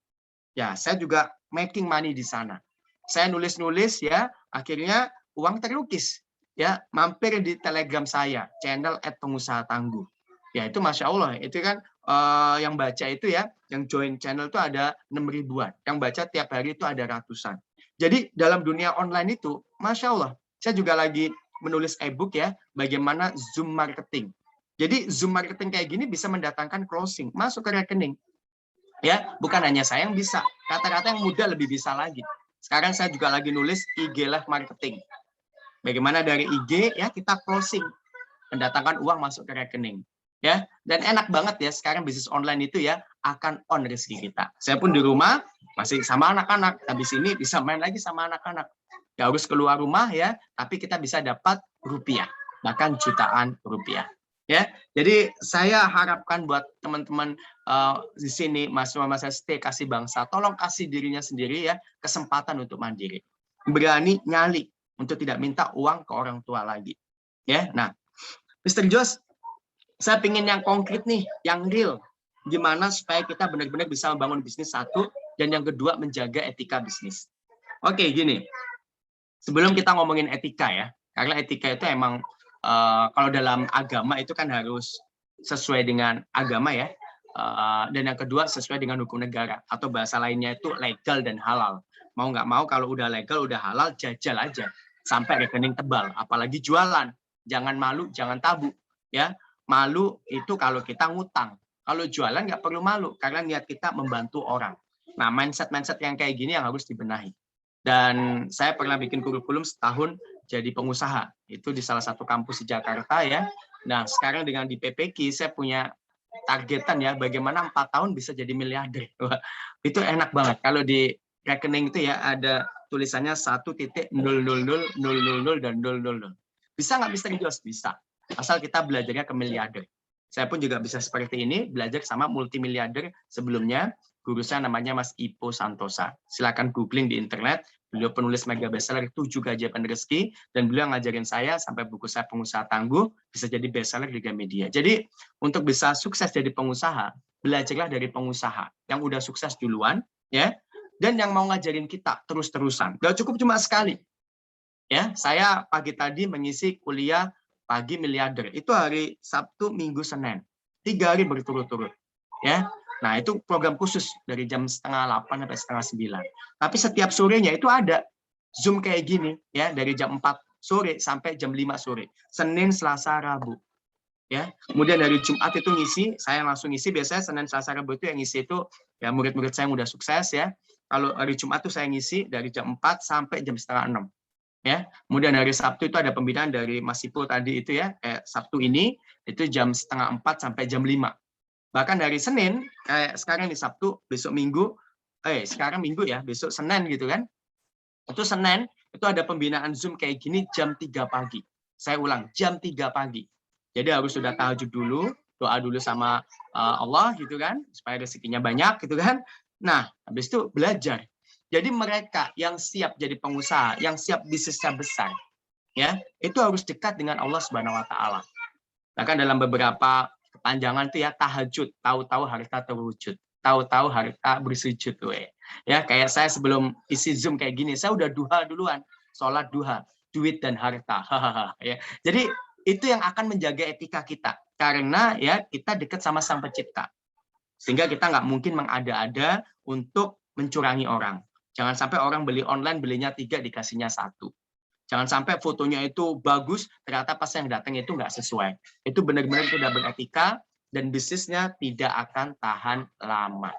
Ya, saya juga making money di sana. Saya nulis-nulis ya, akhirnya uang terlukis. Ya, mampir di Telegram saya, channel @pengusahatangguh. Ya, itu Masya Allah, itu kan yang baca itu ya, yang join channel itu ada 6.000-an. Yang baca tiap hari itu ada ratusan. Jadi dalam dunia online itu, Masya Allah, saya juga lagi menulis e-book ya, bagaimana Zoom marketing. Jadi Zoom marketing kayak gini bisa mendatangkan closing, masuk ke rekening. Ya, bukan hanya saya yang bisa. Kata-kata yang muda lebih bisa lagi. Sekarang saya juga lagi nulis IG live marketing. Bagaimana dari IG ya kita closing, mendatangkan uang masuk ke rekening. Ya, dan enak banget ya sekarang bisnis online itu ya akan on rezeki kita. Saya pun di rumah masih sama anak-anak. Habis ini bisa main lagi sama anak-anak. Nggak harus keluar rumah ya, tapi kita bisa dapat rupiah, bahkan jutaan rupiah. Ya, jadi saya harapkan buat teman-teman di sini mahasiswa Setia Kasih Bangsa, tolong kasih dirinya sendiri ya kesempatan untuk mandiri, berani nyali untuk tidak minta uang ke orang tua lagi. Ya, nah, Mr. Jos, saya pingin yang konkret nih, yang real, gimana supaya kita benar-benar bisa membangun bisnis satu dan yang kedua menjaga etika bisnis. Oke, gini, Sebelum kita ngomongin etika ya, karena etika itu emang kalau dalam agama itu kan harus sesuai dengan agama ya. Dan yang kedua sesuai dengan hukum negara atau bahasa lainnya itu legal dan halal. Mau nggak mau kalau udah legal, udah halal, jajal aja sampai rekening tebal. Apalagi jualan, jangan malu, jangan tabu ya. Malu itu kalau kita ngutang. Kalau jualan nggak perlu malu karena niat kita membantu orang. Nah, mindset yang kayak gini yang harus dibenahi. Dan saya pernah bikin kurikulum setahun jadi pengusaha. Itu di salah satu kampus di Jakarta ya. Nah, sekarang dengan di PPQ saya punya targetan ya, bagaimana 4 tahun bisa jadi miliarder. Wah, itu enak banget. Kalau di rekening itu ya ada tulisannya 1.000.000 dan 000. Bisa nggak Mr. Jos? Bisa. Asal kita belajarnya ke miliarder. Saya pun juga bisa seperti ini, belajar sama multimiliarder sebelumnya. Guru saya namanya Mas Ipo Santosa. Silakan googling di internet. Beliau penulis mega bestseller 7 Keajaiban Rezeki, dan beliau ngajarin saya sampai buku saya Pengusaha Tangguh bisa jadi bestseller di Gramedia. Jadi untuk bisa sukses jadi pengusaha, belajarlah dari pengusaha yang udah sukses duluan, ya, dan yang mau ngajarin kita terus-terusan. Gak cukup cuma sekali. Ya, saya pagi tadi mengisi kuliah pagi miliarder. Itu hari Sabtu, Minggu, Senin. 3 hari berturut-turut. Ya. Nah, itu program khusus dari jam 7:30 sampai 8:30. Tapi setiap sorenya itu ada Zoom kayak gini ya, dari jam 4 sore sampai jam 5 sore. Senin, Selasa, Rabu. Ya. Kemudian dari Jumat itu ngisi, saya langsung ngisi. Biasanya Senin, Selasa, Rabu itu yang ngisi itu ya murid-murid saya yang udah sukses ya. Kalau hari Jumat itu saya ngisi dari jam 4 sampai jam 5:30. Ya. Kemudian hari Sabtu itu ada pembinaan dari Mas Ipo tadi itu ya, Sabtu ini itu jam 3:30 sampai jam 5. Bahkan dari Senin, kayak sekarang di Sabtu, besok Minggu, sekarang Minggu ya, besok Senin gitu kan. Itu Senin, itu ada pembinaan Zoom kayak gini jam 3 pagi. Saya ulang, jam 3 pagi. Jadi harus sudah tahajud dulu, doa dulu sama Allah gitu kan, supaya rezekinya banyak gitu kan. Nah, habis itu belajar. Jadi mereka yang siap jadi pengusaha, yang siap bisnisnya besar, ya, itu harus dekat dengan Allah Subhanahu wa taala. Bahkan dalam beberapa kepanjangan itu ya, tahajud, tahu-tahu harta terwujud, tahu-tahu harta bersujud. Ya, kayak saya sebelum isi Zoom kayak gini, saya udah duha duluan, sholat duha, duit dan harta. Ya. Jadi itu yang akan menjaga etika kita, karena ya kita dekat sama Sang Pencipta, sehingga kita nggak mungkin mengada-ada untuk mencurangi orang. Jangan sampai orang beli online, belinya 3, dikasihnya 1. Jangan sampai fotonya itu bagus, ternyata pas yang datang itu nggak sesuai. Itu benar-benar tidak beretika, dan bisnisnya tidak akan tahan lama.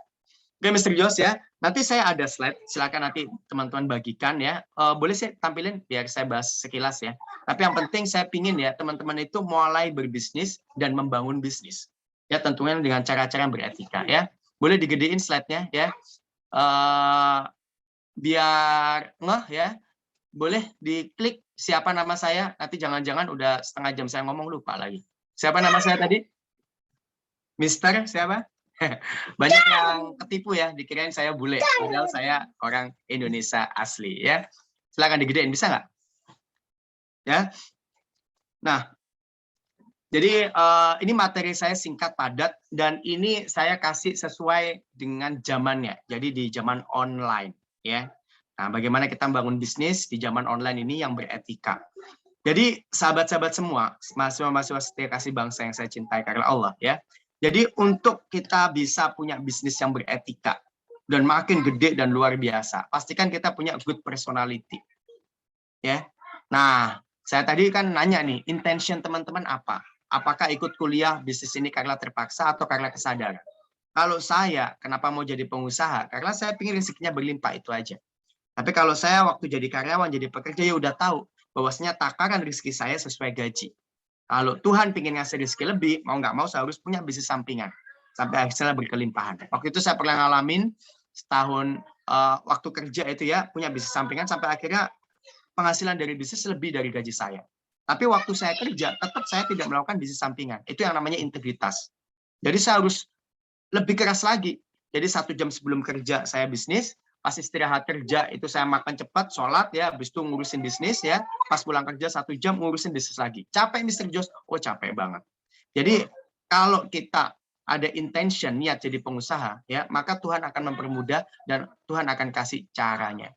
Oke, Mr. Jos ya. Nanti saya ada slide, silakan nanti teman-teman bagikan ya. Boleh saya tampilin biar saya bahas sekilas ya. Tapi yang penting saya pingin ya teman-teman itu mulai berbisnis dan membangun bisnis. Ya tentunya dengan cara-cara yang beretika ya. Boleh digedein slide-nya ya. Biar ngeh ya. Boleh diklik siapa nama saya, nanti jangan-jangan udah setengah jam saya ngomong lupa lagi. Siapa nama saya tadi? Mister siapa? Banyak yang ketipu ya, dikirain saya bule, padahal saya orang Indonesia asli ya. Silakan digedein, bisa nggak? Ya. Nah, jadi ini materi saya singkat padat, dan ini saya kasih sesuai dengan zamannya. Jadi di zaman online ya. Nah, bagaimana kita membangun bisnis di zaman online ini yang beretika. Jadi, sahabat-sahabat semua, mahasiswa-mahasiswa setia kasih bangsa yang saya cintai karena Allah, ya. Jadi, untuk kita bisa punya bisnis yang beretika dan makin gede dan luar biasa, pastikan kita punya good personality. Ya. Nah, saya tadi kan nanya nih, intention teman-teman apa? Apakah ikut kuliah bisnis ini karena terpaksa atau karena kesadaran? Kalau saya, kenapa mau jadi pengusaha? Karena saya ingin rezekinya berlimpah, itu aja. Tapi kalau saya waktu jadi karyawan, jadi pekerja, ya udah tahu bahwasanya takaran rezeki saya sesuai gaji. Kalau Tuhan ingin ngasih rezeki lebih, mau nggak mau saya harus punya bisnis sampingan sampai akhirnya berkelimpahan. Waktu itu saya pernah ngalamin setahun waktu kerja itu ya, punya bisnis sampingan sampai akhirnya penghasilan dari bisnis lebih dari gaji saya. Tapi waktu saya kerja, tetap saya tidak melakukan bisnis sampingan. Itu yang namanya integritas. Jadi saya harus lebih keras lagi. Jadi 1 jam sebelum kerja saya bisnis, pas istirahat kerja itu saya makan cepat, sholat ya, habis itu ngurusin bisnis ya, pas pulang kerja 1 jam ngurusin bisnis lagi. Capek Mr. Jos? Oh capek banget. Jadi kalau kita ada intention, niat jadi pengusaha, ya maka Tuhan akan mempermudah dan Tuhan akan kasih caranya.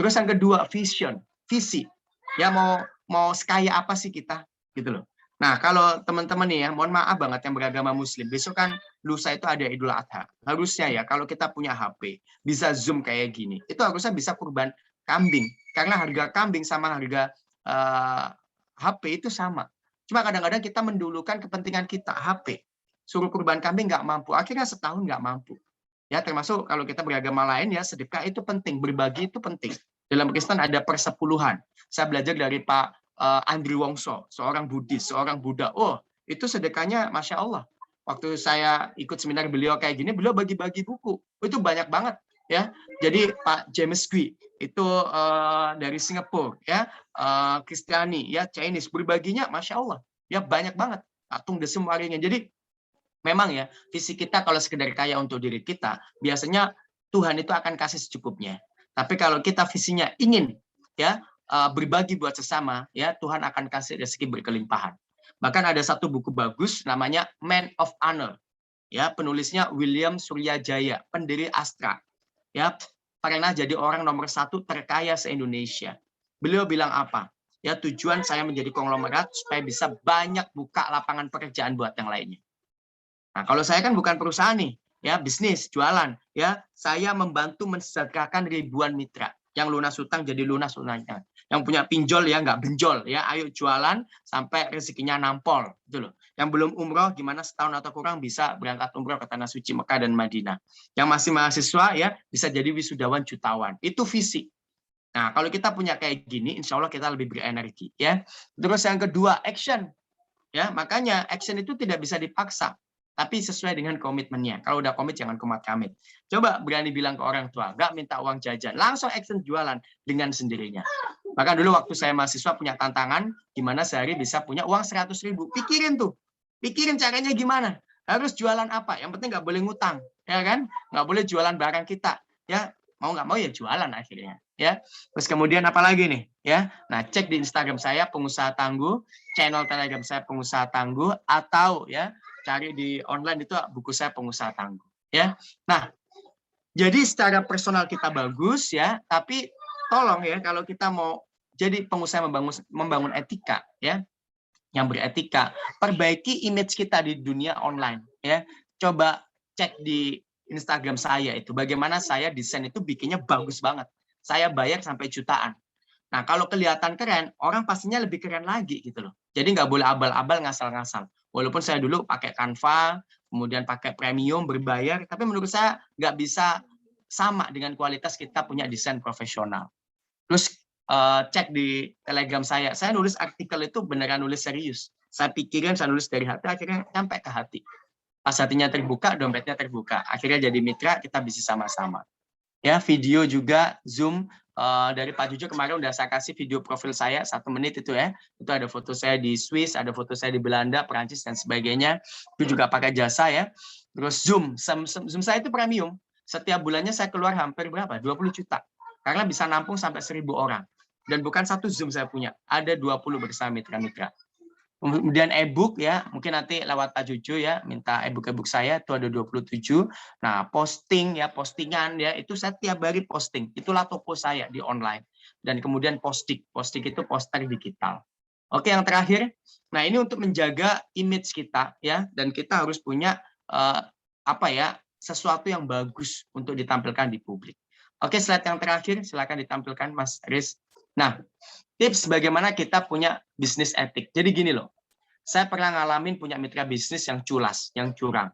Terus yang kedua, vision. visi. Ya mau sekaya apa sih kita gitu loh. Nah, kalau teman-teman nih ya, mohon maaf banget yang beragama muslim, besok kan lusa itu ada Idul Adha. Harusnya ya kalau kita punya HP, bisa Zoom kayak gini, itu harusnya bisa kurban kambing. Karena harga kambing sama harga HP itu sama. Cuma kadang-kadang kita mendulukan kepentingan kita, HP. Suruh kurban kambing nggak mampu, akhirnya setahun nggak mampu. Ya, termasuk kalau kita beragama lain ya, sedekah itu penting, berbagi itu penting. Dalam Kristen ada persepuluhan. Saya belajar dari Pak Andri Wongso, seorang Buddhis, seorang Buddha. Oh, itu sedekahnya Masya Allah. Waktu saya ikut seminar beliau kayak gini, beliau bagi-bagi buku. Itu banyak banget. Ya, jadi Pak James Gui itu dari Singapura, ya, Kristiani, ya, Chinese, berbaginya Masya Allah. Ya, banyak banget. Atung desem waringin. Jadi memang ya, visi kita kalau sekedar kaya untuk diri kita, biasanya Tuhan itu akan kasih secukupnya. Tapi kalau kita visinya ingin ya berbagi buat sesama, ya Tuhan akan kasih rezeki berkelimpahan. Bahkan ada satu buku bagus namanya Man of Honor. Ya, penulisnya William Suryajaya, pendiri Astra. Ya, pernah jadi orang nomor 1 terkaya se-Indonesia. Beliau bilang apa? Ya, tujuan saya menjadi konglomerat supaya bisa banyak buka lapangan pekerjaan buat yang lainnya. Nah, kalau saya kan bukan perusahaan nih, ya bisnis, jualan, ya saya membantu mensejahterakan ribuan mitra. Yang lunas hutang jadi lunas hutangnya. Yang punya pinjol ya nggak benjol, ya ayo jualan sampai rezekinya nampol, gitu loh. Yang belum umroh gimana setahun atau kurang bisa berangkat umroh ke tanah suci Mekah dan Madinah. Yang masih mahasiswa ya bisa jadi wisudawan jutawan. Itu visi. Nah, kalau kita punya kayak gini, insya Allah kita lebih berenergi, ya. Terus yang kedua, action. Ya, makanya action itu tidak bisa dipaksa, tapi sesuai dengan komitmennya. Kalau udah komit, jangan komat-kamit. Coba berani bilang ke orang tua, nggak minta uang jajan, langsung action jualan dengan sendirinya. Bahkan dulu waktu saya mahasiswa punya tantangan, gimana sehari bisa punya uang 100.000. Pikirin tuh, pikirin caranya gimana. Harus jualan apa? Yang penting nggak boleh ngutang, ya kan? Nggak boleh jualan barang kita, ya. Mau nggak mau ya jualan akhirnya, ya. Terus kemudian apa lagi nih, ya? Nah, cek di Instagram saya Pengusaha Tangguh, channel Telegram saya Pengusaha Tangguh, atau ya cari di online itu buku saya Pengusaha Tangguh, ya. Nah, jadi secara personal kita bagus ya, tapi tolong ya kalau kita mau jadi pengusaha membangun etika ya, yang beretika, perbaiki image kita di dunia online ya. Coba cek di Instagram saya itu bagaimana saya desain itu bikinnya bagus banget. Saya bayar sampai jutaan. Nah, kalau kelihatan keren, orang pastinya lebih keren lagi gitu loh. Jadi nggak boleh abal-abal ngasal-ngasal. Walaupun saya dulu pakai Canva, kemudian pakai premium berbayar, tapi menurut saya nggak bisa sama dengan kualitas kita punya desain profesional. Terus cek di Telegram saya nulis artikel itu beneran nulis serius. Saya pikirin, saya nulis dari hati, akhirnya sampai ke hati. Pas hatinya terbuka, dompetnya terbuka. Akhirnya jadi mitra, kita bisa sama-sama. Ya, video juga Zoom dari Pak Jujo kemarin udah saya kasih video profil saya 1 menit itu ya. Itu ada foto saya di Swiss, ada foto saya di Belanda, Perancis dan sebagainya. Itu juga pakai jasa ya. Terus Zoom saya itu premium. Setiap bulannya saya keluar hampir berapa? 20 juta. Karena bisa nampung sampai 1.000 orang. Dan bukan satu Zoom saya punya, ada 20 bersama mitra-mitra. Kemudian e-book ya, mungkin nanti lewat Pak Jujo ya, minta e-book saya itu ada 27. Nah, posting ya, postingan ya, itu saya tiap hari posting. Itulah toko saya di online. Dan kemudian posting itu poster digital. Oke, yang terakhir, nah ini untuk menjaga image kita ya, dan kita harus punya sesuatu yang bagus untuk ditampilkan di publik. Oke, slide yang terakhir silakan ditampilkan Mas Riz. Nah, tips bagaimana kita punya bisnis etik. Jadi gini loh, saya pernah ngalamin punya mitra bisnis yang culas, yang curang,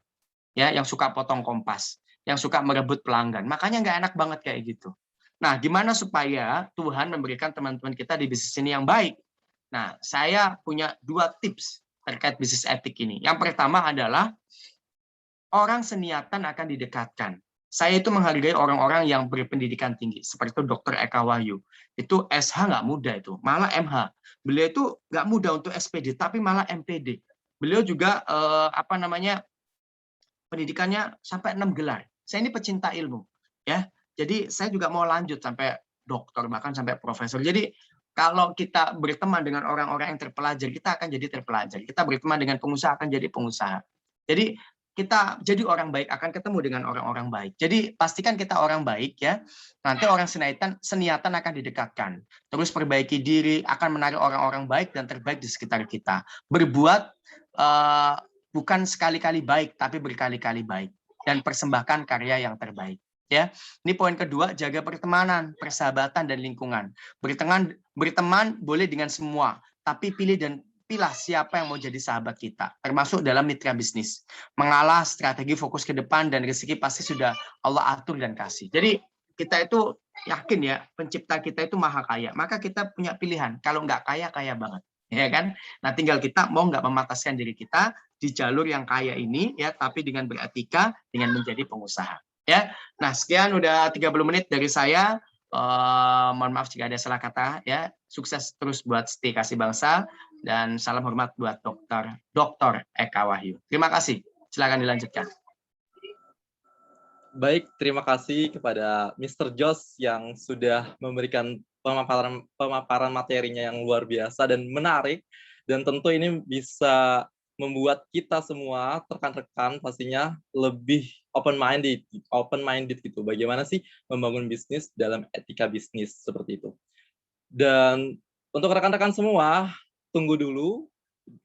ya, yang suka potong kompas, yang suka merebut pelanggan. Makanya nggak enak banget kayak gitu. Nah, gimana supaya Tuhan memberikan teman-teman kita di bisnis ini yang baik? Nah, saya punya 2 tips terkait bisnis etik ini. Yang pertama adalah orang seniatan akan didekatkan. Saya itu menghargai orang-orang yang berpendidikan tinggi, seperti itu Dr. Eka Wahyu. Itu SH nggak mudah itu, malah MH. Beliau itu nggak mudah untuk SPD, tapi malah MPD. Beliau juga pendidikannya sampai 6 gelar. Saya ini pecinta ilmu, ya. Jadi saya juga mau lanjut sampai doktor, bahkan sampai profesor. Jadi kalau kita berteman dengan orang-orang yang terpelajar, kita akan jadi terpelajar. Kita berteman dengan pengusaha akan jadi pengusaha. Jadi kita jadi orang baik akan ketemu dengan orang-orang baik. Jadi pastikan kita orang baik ya. Nanti orang seniatan akan didekatkan. Terus perbaiki diri, akan menarik orang-orang baik dan terbaik di sekitar kita. Berbuat bukan sekali-kali baik, tapi berkali-kali baik. Dan persembahkan karya yang terbaik. Ya, ini poin kedua, jaga pertemanan, persahabatan dan lingkungan. Berteman boleh dengan semua, tapi pilih siapa yang mau jadi sahabat kita, termasuk dalam mitra bisnis. Mengalah, strategi fokus ke depan, dan rezeki pasti sudah Allah atur dan kasih. Jadi kita itu yakin ya, pencipta kita itu maha kaya. Maka kita punya pilihan, kalau nggak kaya, kaya banget. Ya kan? Nah, tinggal kita mau nggak memataskan diri kita di jalur yang kaya ini, ya, tapi dengan beretika, dengan menjadi pengusaha. Ya, nah sekian udah 30 menit dari saya. Mohon maaf jika ada salah kata. Ya, sukses terus buat Setia Kasih Bangsa dan salam hormat buat Dr. Eka Wahyu. Terima kasih. Silakan dilanjutkan. Baik, terima kasih kepada Mr. Jos yang sudah memberikan pemaparan materinya yang luar biasa dan menarik, dan tentu ini bisa membuat kita semua rekan-rekan pastinya lebih open minded gitu. Bagaimana sih membangun bisnis dalam etika bisnis seperti itu. Dan untuk rekan-rekan semua, tunggu dulu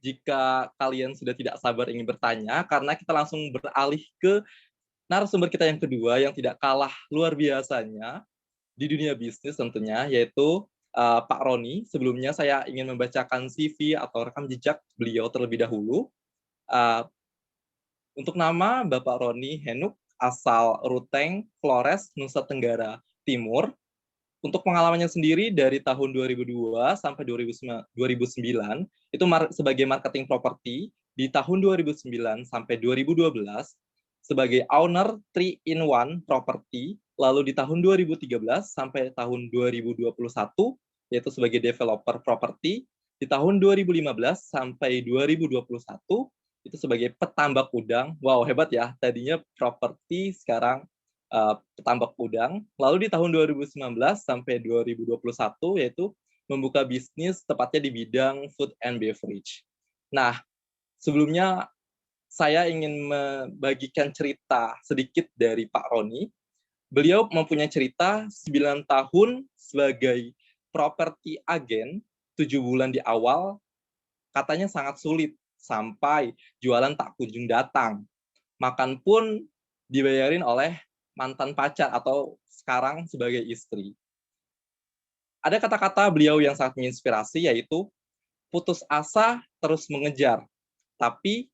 jika kalian sudah tidak sabar ingin bertanya, karena kita langsung beralih ke narasumber kita yang kedua yang tidak kalah luar biasanya di dunia bisnis tentunya, yaitu Pak Roni. Sebelumnya saya ingin membacakan CV atau rekam jejak beliau terlebih dahulu. Untuk nama Bapak Roni Henuk, asal Ruteng, Flores, Nusa Tenggara Timur. Untuk pengalamannya sendiri dari tahun 2002 sampai 2009 itu sebagai marketing properti, di tahun 2009 sampai 2012 sebagai owner 3-in-1 property, lalu di tahun 2013 sampai tahun 2021 yaitu sebagai developer properti, di tahun 2015 sampai 2021 itu sebagai petambak udang. Wow, hebat ya, tadinya properti, sekarang petambak udang. Lalu di tahun 2019 sampai 2021 yaitu membuka bisnis tepatnya di bidang food and beverage. Nah, sebelumnya saya ingin membagikan cerita sedikit dari Pak Roni. Beliau mempunyai cerita 9 tahun sebagai properti agen, 7 bulan di awal katanya sangat sulit, sampai jualan tak kunjung datang. Makan pun dibayarin oleh mantan pacar atau sekarang sebagai istri. Ada kata-kata beliau yang sangat menginspirasi, yaitu putus asa terus mengejar, tapi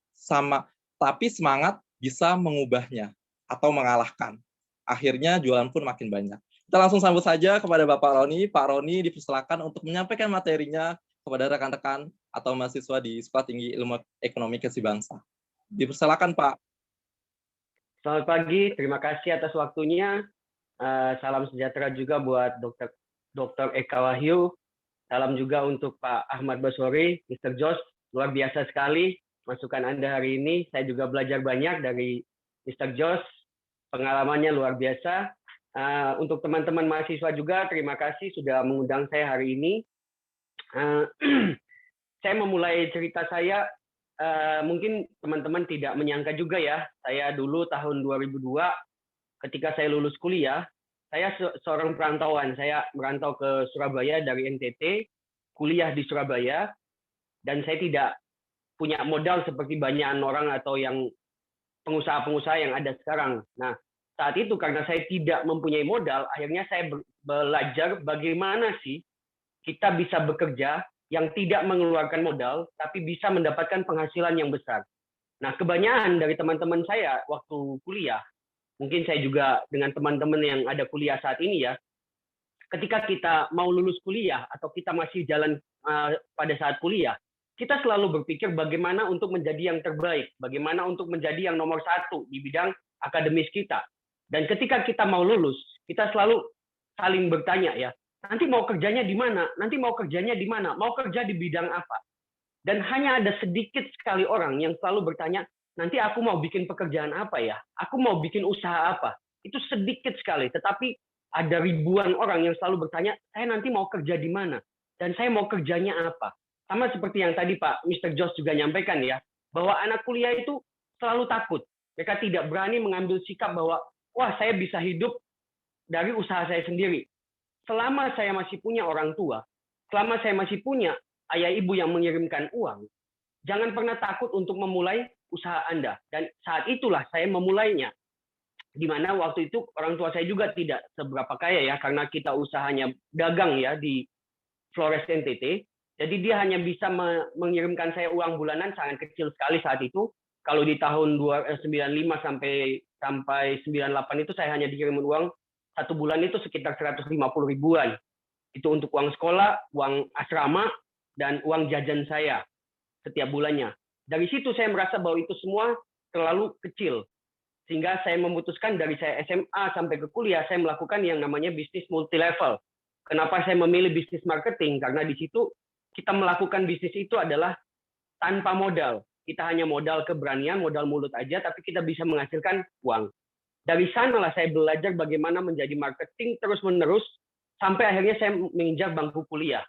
semangat bisa mengubahnya atau mengalahkan. Akhirnya jualan pun makin banyak. Kita langsung sambut saja kepada Bapak Roni. Pak Roni dipersilakan untuk menyampaikan materinya kepada rekan-rekan atau mahasiswa di Sekolah Tinggi Ilmu Ekonomi Kasih Bangsa. Dipersilakan, Pak. Selamat pagi, terima kasih atas waktunya. Salam sejahtera juga buat Dr. Eka Wahyu. Salam juga untuk Pak Ahmad Basori, Mr. Jos. Luar biasa sekali masukan Anda hari ini. Saya juga belajar banyak dari Mr. Jos. Pengalamannya luar biasa. Untuk teman-teman mahasiswa juga, terima kasih sudah mengundang saya hari ini. Saya memulai cerita saya, mungkin teman-teman tidak menyangka juga ya, saya dulu tahun 2002, ketika saya lulus kuliah, saya seorang perantauan. Saya merantau ke Surabaya dari NTT, kuliah di Surabaya, dan saya tidak punya modal seperti banyak orang atau yang pengusaha-pengusaha yang ada sekarang. Nah, saat itu karena saya tidak mempunyai modal, akhirnya saya belajar bagaimana sih kita bisa bekerja yang tidak mengeluarkan modal, tapi bisa mendapatkan penghasilan yang besar. Nah, kebanyakan dari teman-teman saya waktu kuliah, mungkin saya juga dengan teman-teman yang ada kuliah saat ini ya, ketika kita mau lulus kuliah atau kita masih jalan pada saat kuliah, kita selalu berpikir bagaimana untuk menjadi yang terbaik, bagaimana untuk menjadi yang nomor 1 di bidang akademis kita. Dan ketika kita mau lulus, kita selalu saling bertanya ya, nanti mau kerjanya di mana? Nanti mau kerjanya di mana? Mau kerja di bidang apa? Dan hanya ada sedikit sekali orang yang selalu bertanya, nanti aku mau bikin pekerjaan apa ya? Aku mau bikin usaha apa? Itu sedikit sekali. Tetapi ada ribuan orang yang selalu bertanya, saya nanti mau kerja di mana? Dan saya mau kerjanya apa? Sama seperti yang tadi Pak Mr. Jos juga nyampaikan ya, bahwa anak kuliah itu selalu takut. Mereka tidak berani mengambil sikap bahwa, wah saya bisa hidup dari usaha saya sendiri. Selama saya masih punya orang tua, selama saya masih punya ayah ibu yang mengirimkan uang, jangan pernah takut untuk memulai usaha Anda. Dan saat itulah saya memulainya. Di mana waktu itu orang tua saya juga tidak seberapa kaya ya, karena kita usahanya dagang ya di Flores NTT. Jadi dia hanya bisa mengirimkan saya uang bulanan sangat kecil sekali saat itu. Kalau di tahun 95 sampai 98 itu saya hanya dikirim uang satu bulan itu sekitar 150 ribuan. Itu untuk uang sekolah, uang asrama, dan uang jajan saya setiap bulannya. Dari situ saya merasa bahwa itu semua terlalu kecil. Sehingga saya memutuskan dari saya SMA sampai ke kuliah, saya melakukan yang namanya bisnis multi-level. Kenapa saya memilih bisnis marketing? Karena di situ kita melakukan bisnis itu adalah tanpa modal. Kita hanya modal keberanian, modal mulut aja, tapi kita bisa menghasilkan uang. Dari sanalah saya belajar bagaimana menjadi marketing terus-menerus, sampai akhirnya saya menginjak bangku kuliah.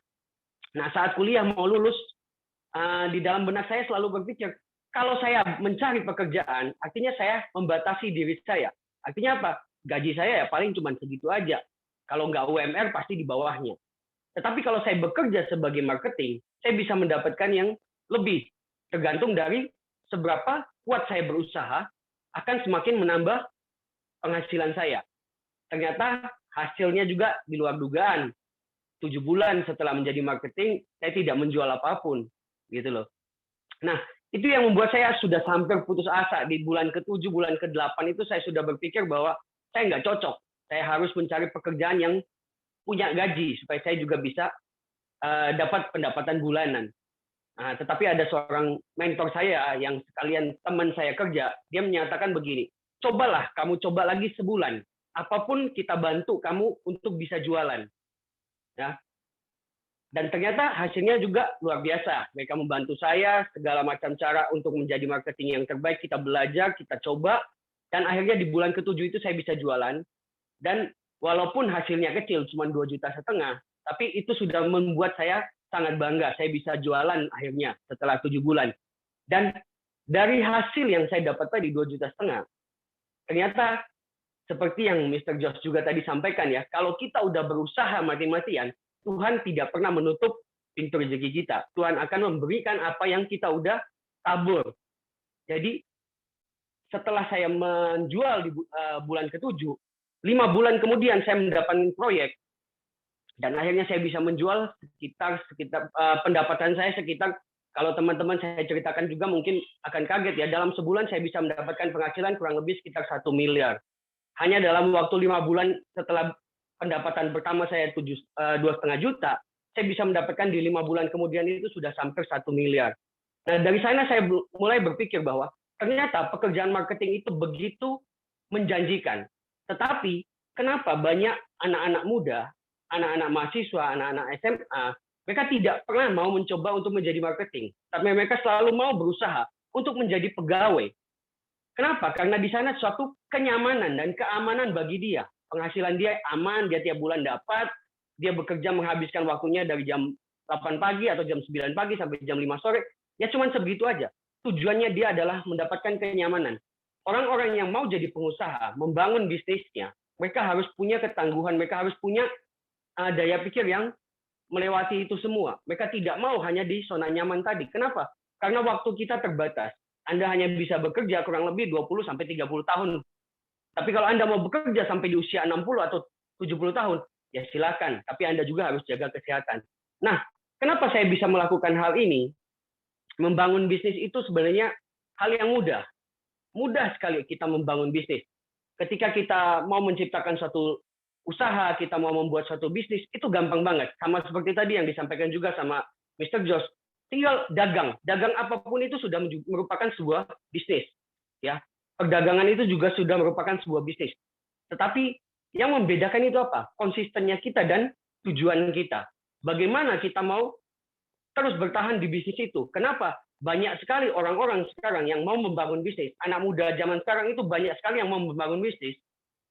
Nah, saat kuliah mau lulus, di dalam benak saya selalu berpikir, kalau saya mencari pekerjaan, artinya saya membatasi diri saya. Artinya apa? Gaji saya ya paling cuma segitu aja. Kalau nggak UMR, pasti di bawahnya. Tetapi kalau saya bekerja sebagai marketing, saya bisa mendapatkan yang lebih. Tergantung dari seberapa kuat saya berusaha, akan semakin menambah penghasilan saya. Ternyata hasilnya juga di luar dugaan. 7 bulan setelah menjadi marketing, saya tidak menjual apapun. Gitu loh. Nah, itu yang membuat saya sudah hampir putus asa. Di bulan ke-7, bulan ke-8 itu saya sudah berpikir bahwa saya nggak cocok. Saya harus mencari pekerjaan yang punya gaji supaya saya juga bisa dapat pendapatan bulanan. Nah, tetapi ada seorang mentor saya yang sekalian teman saya kerja, dia menyatakan begini, cobalah kamu coba lagi sebulan, apapun kita bantu kamu untuk bisa jualan. Ya. Dan ternyata hasilnya juga luar biasa. Mereka membantu saya segala macam cara untuk menjadi marketing yang terbaik. Kita belajar, kita coba, dan akhirnya di bulan ke-7 itu saya bisa jualan. Dan walaupun hasilnya kecil, cuma 2,5 juta, tapi itu sudah membuat saya sangat bangga. Saya bisa jualan akhirnya setelah 7 bulan. Dan dari hasil yang saya dapat tadi 2,5 juta, ternyata seperti yang Mr. Josh juga tadi sampaikan ya, kalau kita udah berusaha mati-matian, Tuhan tidak pernah menutup pintu rezeki kita. Tuhan akan memberikan apa yang kita udah tabur. Jadi setelah saya menjual di bulan ke-7, 5 bulan kemudian saya mendapatkan proyek, dan akhirnya saya bisa menjual sekitar pendapatan saya sekitar, kalau teman-teman saya ceritakan juga mungkin akan kaget ya, dalam sebulan saya bisa mendapatkan penghasilan kurang lebih sekitar 1 miliar. Hanya dalam waktu 5 bulan setelah pendapatan pertama saya 2,5 juta, saya bisa mendapatkan di 5 bulan kemudian itu sudah sampai 1 miliar. Nah, dari sana saya mulai berpikir bahwa ternyata pekerjaan marketing itu begitu menjanjikan. Tetapi kenapa banyak anak-anak muda, anak-anak mahasiswa, anak-anak SMA, mereka tidak pernah mau mencoba untuk menjadi marketing, tapi mereka selalu mau berusaha untuk menjadi pegawai. Kenapa? Karena di sana suatu kenyamanan dan keamanan bagi dia. Penghasilan dia aman, dia tiap bulan dapat, dia bekerja menghabiskan waktunya dari jam 8 pagi atau jam 9 pagi sampai jam 5 sore, ya cuma sebegitu aja. Tujuannya dia adalah mendapatkan kenyamanan. Orang-orang yang mau jadi pengusaha, membangun bisnisnya, mereka harus punya ketangguhan, mereka harus punya daya pikir yang melewati itu semua. Mereka tidak mau hanya di zona nyaman tadi. Kenapa? Karena waktu kita terbatas. Anda hanya bisa bekerja kurang lebih 20-30 tahun. Tapi kalau Anda mau bekerja sampai di usia 60 atau 70 tahun, ya silakan. Tapi Anda juga harus jaga kesehatan. Nah, kenapa saya bisa melakukan hal ini? Membangun bisnis itu sebenarnya hal yang mudah. Mudah sekali kita membangun bisnis. Ketika kita mau menciptakan suatu usaha, kita mau membuat suatu bisnis, itu gampang banget. Sama seperti tadi yang disampaikan juga sama Mr. Josh. Tinggal dagang. Dagang apapun itu sudah merupakan sebuah bisnis. Ya, perdagangan itu juga sudah merupakan sebuah bisnis. Tetapi yang membedakan itu apa? Konsistennya kita dan tujuan kita. Bagaimana kita mau terus bertahan di bisnis itu? Kenapa? Banyak sekali orang-orang sekarang yang mau membangun bisnis. Anak muda zaman sekarang itu banyak sekali yang mau membangun bisnis,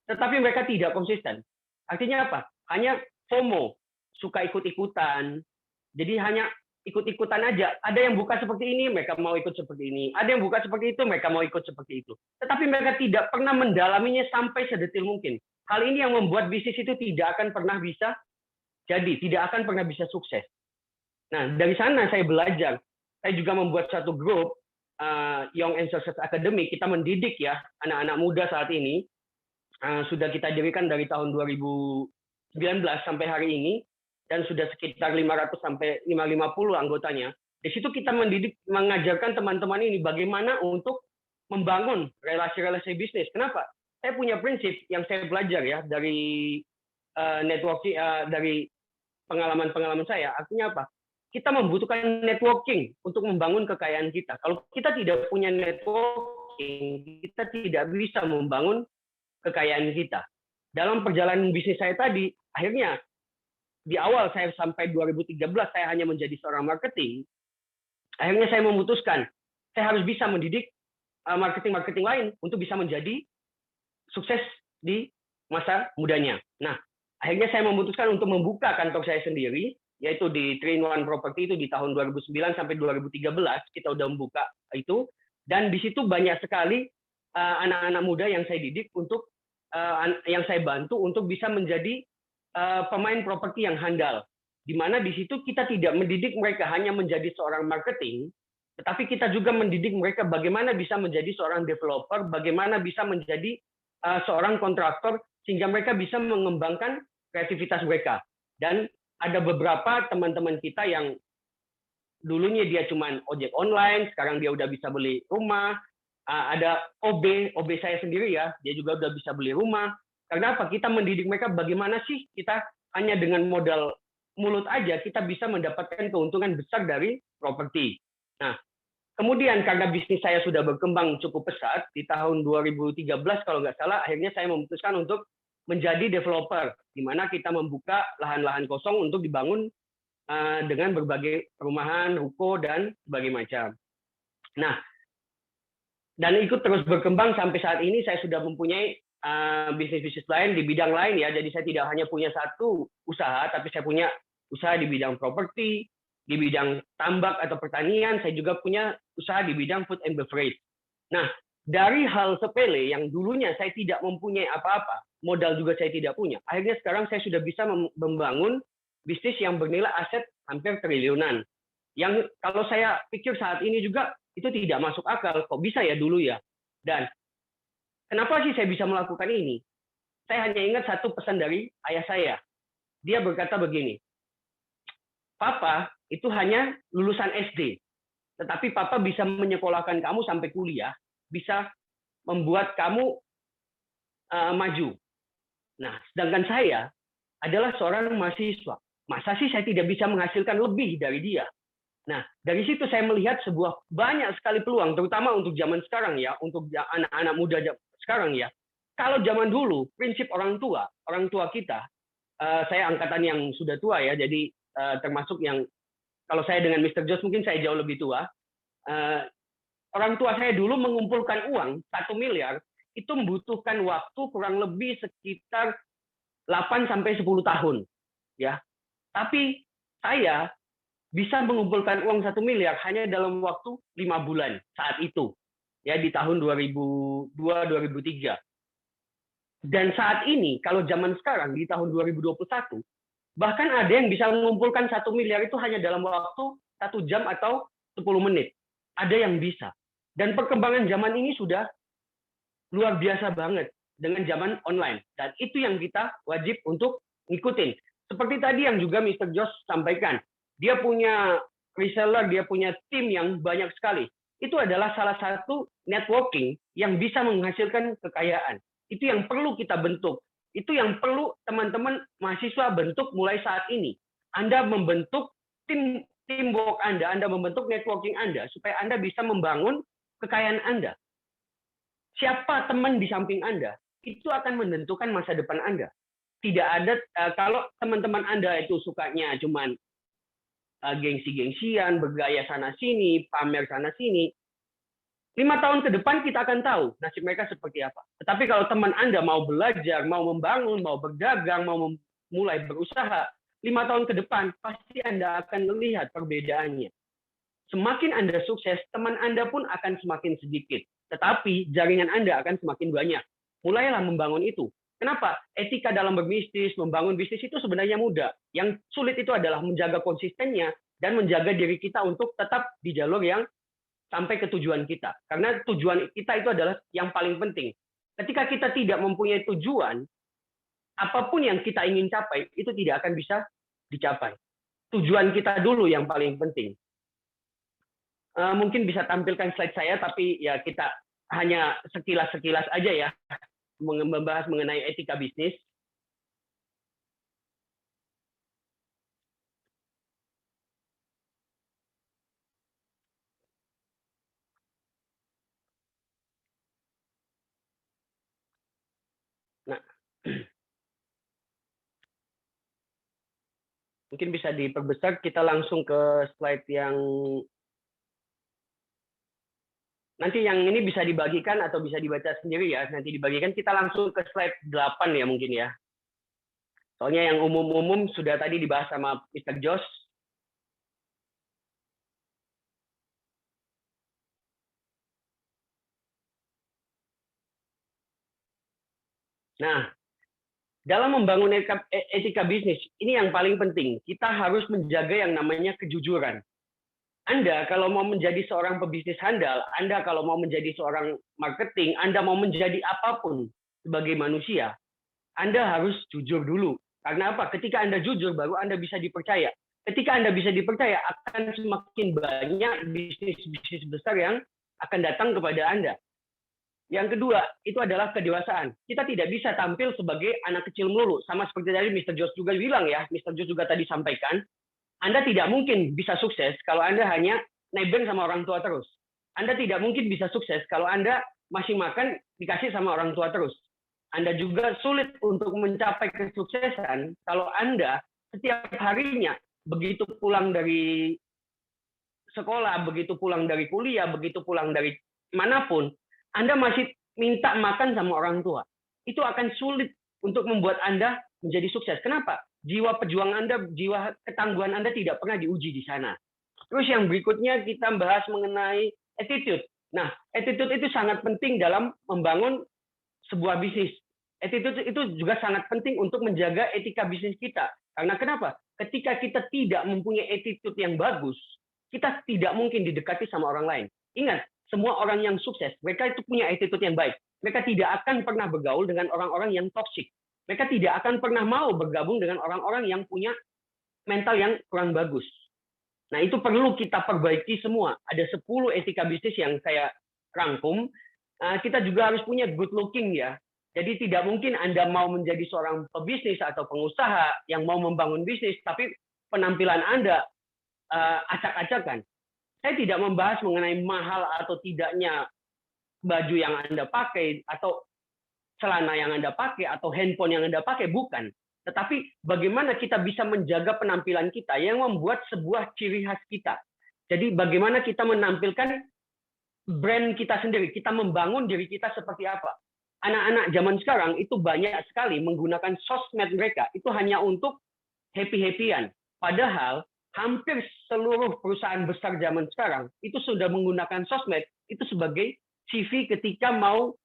tetapi mereka tidak konsisten. Artinya apa? Hanya FOMO, suka ikut-ikutan. Jadi hanya ikut-ikutan aja. Ada yang buka seperti ini, mereka mau ikut seperti ini. Ada yang buka seperti itu, mereka mau ikut seperti itu. Tetapi mereka tidak pernah mendalaminya sampai sedetil mungkin. Hal ini yang membuat bisnis itu tidak akan pernah bisa jadi, tidak akan pernah bisa sukses. Nah, dari sana saya belajar. Saya juga membuat satu grup, Young and Success Academy. Kita mendidik ya anak-anak muda saat ini. Sudah kita dirikan dari tahun 2019 sampai hari ini. Dan sudah sekitar 500 sampai 550 anggotanya. Di situ kita mendidik, mengajarkan teman-teman ini bagaimana untuk membangun relasi-relasi bisnis. Kenapa? Saya punya prinsip yang saya belajar ya dari networking, dari pengalaman-pengalaman saya. Artinya apa? Kita membutuhkan networking untuk membangun kekayaan kita. Kalau kita tidak punya networking, kita tidak bisa membangun kekayaan kita. Dalam perjalanan bisnis saya tadi, akhirnya di awal saya sampai 2013 saya hanya menjadi seorang marketing. Akhirnya saya memutuskan saya harus bisa mendidik marketing-marketing lain untuk bisa menjadi sukses di masa mudanya. Nah, akhirnya saya memutuskan untuk membuka kantor saya sendiri, yaitu di 3-in-1 Property itu di tahun 2009 sampai 2013 kita udah membuka itu, dan di situ banyak sekali anak-anak muda yang saya didik untuk yang saya bantu untuk bisa menjadi pemain properti yang handal, di mana di situ kita tidak mendidik mereka hanya menjadi seorang marketing, tetapi kita juga mendidik mereka bagaimana bisa menjadi seorang developer, bagaimana bisa menjadi seorang kontraktor, sehingga mereka bisa mengembangkan kreativitas mereka. Dan ada beberapa teman-teman kita yang dulunya dia cuma ojek online, sekarang dia udah bisa beli rumah. Ada OB saya sendiri ya, dia juga udah bisa beli rumah. Karena apa? Kita mendidik mereka bagaimana sih kita hanya dengan modal mulut aja kita bisa mendapatkan keuntungan besar dari properti. Nah, kemudian karena bisnis saya sudah berkembang cukup pesat, di tahun 2013 kalau nggak salah, akhirnya saya memutuskan untuk menjadi developer, di mana kita membuka lahan-lahan kosong untuk dibangun dengan berbagai perumahan, ruko, dan sebagainya macam. Nah, dan ikut terus berkembang sampai saat ini saya sudah mempunyai bisnis-bisnis lain di bidang lain ya. Jadi saya tidak hanya punya satu usaha, tapi saya punya usaha di bidang properti, di bidang tambak atau pertanian. Saya juga punya usaha di bidang food and beverage. Nah, dari hal sepele yang dulunya saya tidak mempunyai apa-apa, modal juga saya tidak punya. Akhirnya sekarang saya sudah bisa membangun bisnis yang bernilai aset hampir triliunan. Yang kalau saya pikir saat ini juga itu tidak masuk akal. Kok bisa ya dulu ya? Dan kenapa sih saya bisa melakukan ini? Saya hanya ingat satu pesan dari ayah saya. Dia berkata begini, Papa itu hanya lulusan SD, tetapi Papa bisa menyekolahkan kamu sampai kuliah, bisa membuat kamu maju. Nah, sedangkan saya adalah seorang mahasiswa. Masa sih saya tidak bisa menghasilkan lebih dari dia? Nah, dari situ saya melihat banyak sekali peluang, terutama untuk zaman sekarang ya, untuk anak-anak muda sekarang ya. Kalau zaman dulu, prinsip orang tua kita, saya angkatan yang sudah tua ya, jadi termasuk yang, kalau saya dengan Mr. Josh mungkin saya jauh lebih tua, orang tua saya dulu mengumpulkan uang 1 miliar, itu membutuhkan waktu kurang lebih sekitar 8-10 tahun. Ya. Tapi saya bisa mengumpulkan uang 1 miliar hanya dalam waktu 5 bulan saat itu, ya di tahun 2002-2003. Dan saat ini, kalau zaman sekarang di tahun 2021, bahkan ada yang bisa mengumpulkan 1 miliar itu hanya dalam waktu 1 jam atau 10 menit. Ada yang bisa. Dan perkembangan zaman ini sudah luar biasa banget dengan zaman online. Dan itu yang kita wajib untuk ngikutin. Seperti tadi yang juga Mr. Josh sampaikan. Dia punya reseller, dia punya tim yang banyak sekali. Itu adalah salah satu networking yang bisa menghasilkan kekayaan. Itu yang perlu kita bentuk. Itu yang perlu teman-teman mahasiswa bentuk mulai saat ini. Anda membentuk teamwork Anda membentuk networking Anda, supaya Anda bisa membangun kekayaan Anda. Siapa teman di samping Anda, itu akan menentukan masa depan Anda. Tidak ada, kalau teman-teman Anda itu sukanya cuman gengsi-gengsian, bergaya sana-sini, pamer sana-sini, 5 tahun ke depan kita akan tahu nasib mereka seperti apa. Tetapi kalau teman Anda mau belajar, mau membangun, mau berdagang, mau mulai berusaha, 5 tahun ke depan pasti Anda akan melihat perbedaannya. Semakin Anda sukses, teman Anda pun akan semakin sedikit. Tetapi jaringan Anda akan semakin banyak. Mulailah membangun itu. Kenapa? Etika dalam berbisnis, membangun bisnis itu sebenarnya mudah. Yang sulit itu adalah menjaga konsistennya dan menjaga diri kita untuk tetap di jalur yang sampai ke tujuan kita. Karena tujuan kita itu adalah yang paling penting. Ketika kita tidak mempunyai tujuan, apapun yang kita ingin capai, itu tidak akan bisa dicapai. Tujuan kita dulu yang paling penting. Mungkin bisa tampilkan slide saya, tapi ya kita hanya sekilas-sekilas aja ya, membahas mengenai etika bisnis. Nah, mungkin bisa diperbesar, kita langsung ke slide yang nanti yang ini bisa dibagikan atau bisa dibaca sendiri ya, nanti dibagikan. Kita langsung ke slide 8 ya mungkin ya. Soalnya yang umum-umum sudah tadi dibahas sama Mr. Josh. Nah, dalam membangun etika bisnis, ini yang paling penting. Kita harus menjaga yang namanya kejujuran. Anda kalau mau menjadi seorang pebisnis handal, Anda kalau mau menjadi seorang marketing, Anda mau menjadi apapun sebagai manusia, Anda harus jujur dulu. Karena apa? Ketika Anda jujur, baru Anda bisa dipercaya. Ketika Anda bisa dipercaya, akan semakin banyak bisnis-bisnis besar yang akan datang kepada Anda. Yang kedua, itu adalah kedewasaan. Kita tidak bisa tampil sebagai anak kecil melulu. Sama seperti tadi Mr. Josh juga bilang ya, Mr. Josh juga tadi sampaikan, Anda tidak mungkin bisa sukses kalau Anda hanya nebeng sama orang tua terus. Anda tidak mungkin bisa sukses kalau Anda masih makan dikasih sama orang tua terus. Anda juga sulit untuk mencapai kesuksesan kalau Anda setiap harinya begitu pulang dari sekolah, begitu pulang dari kuliah, begitu pulang dari manapun, Anda masih minta makan sama orang tua. Itu akan sulit untuk membuat Anda menjadi sukses. Kenapa? Jiwa pejuang Anda, jiwa ketangguhan Anda tidak pernah diuji di sana. Terus yang berikutnya kita bahas mengenai attitude. Nah, attitude itu sangat penting dalam membangun sebuah bisnis. Attitude itu juga sangat penting untuk menjaga etika bisnis kita. Karena kenapa? Ketika kita tidak mempunyai attitude yang bagus, kita tidak mungkin didekati sama orang lain. Ingat, semua orang yang sukses, mereka itu punya attitude yang baik. Mereka tidak akan pernah bergaul dengan orang-orang yang toksik. Mereka tidak akan pernah mau bergabung dengan orang-orang yang punya mental yang kurang bagus. Nah, itu perlu kita perbaiki semua. Ada 10 etika bisnis yang saya rangkum. Kita juga harus punya good looking ya. Jadi tidak mungkin Anda mau menjadi seorang pebisnis atau pengusaha yang mau membangun bisnis, tapi penampilan Anda acak-acakan. Saya tidak membahas mengenai mahal atau tidaknya baju yang Anda pakai, atau celana yang Anda pakai, atau handphone yang Anda pakai, bukan. Tetapi bagaimana kita bisa menjaga penampilan kita yang membuat sebuah ciri khas kita. Jadi bagaimana kita menampilkan brand kita sendiri, kita membangun diri kita seperti apa. Anak-anak zaman sekarang itu banyak sekali menggunakan sosmed mereka, itu hanya untuk happy-happyan. Padahal hampir seluruh perusahaan besar zaman sekarang itu sudah menggunakan sosmed itu sebagai CV ketika mau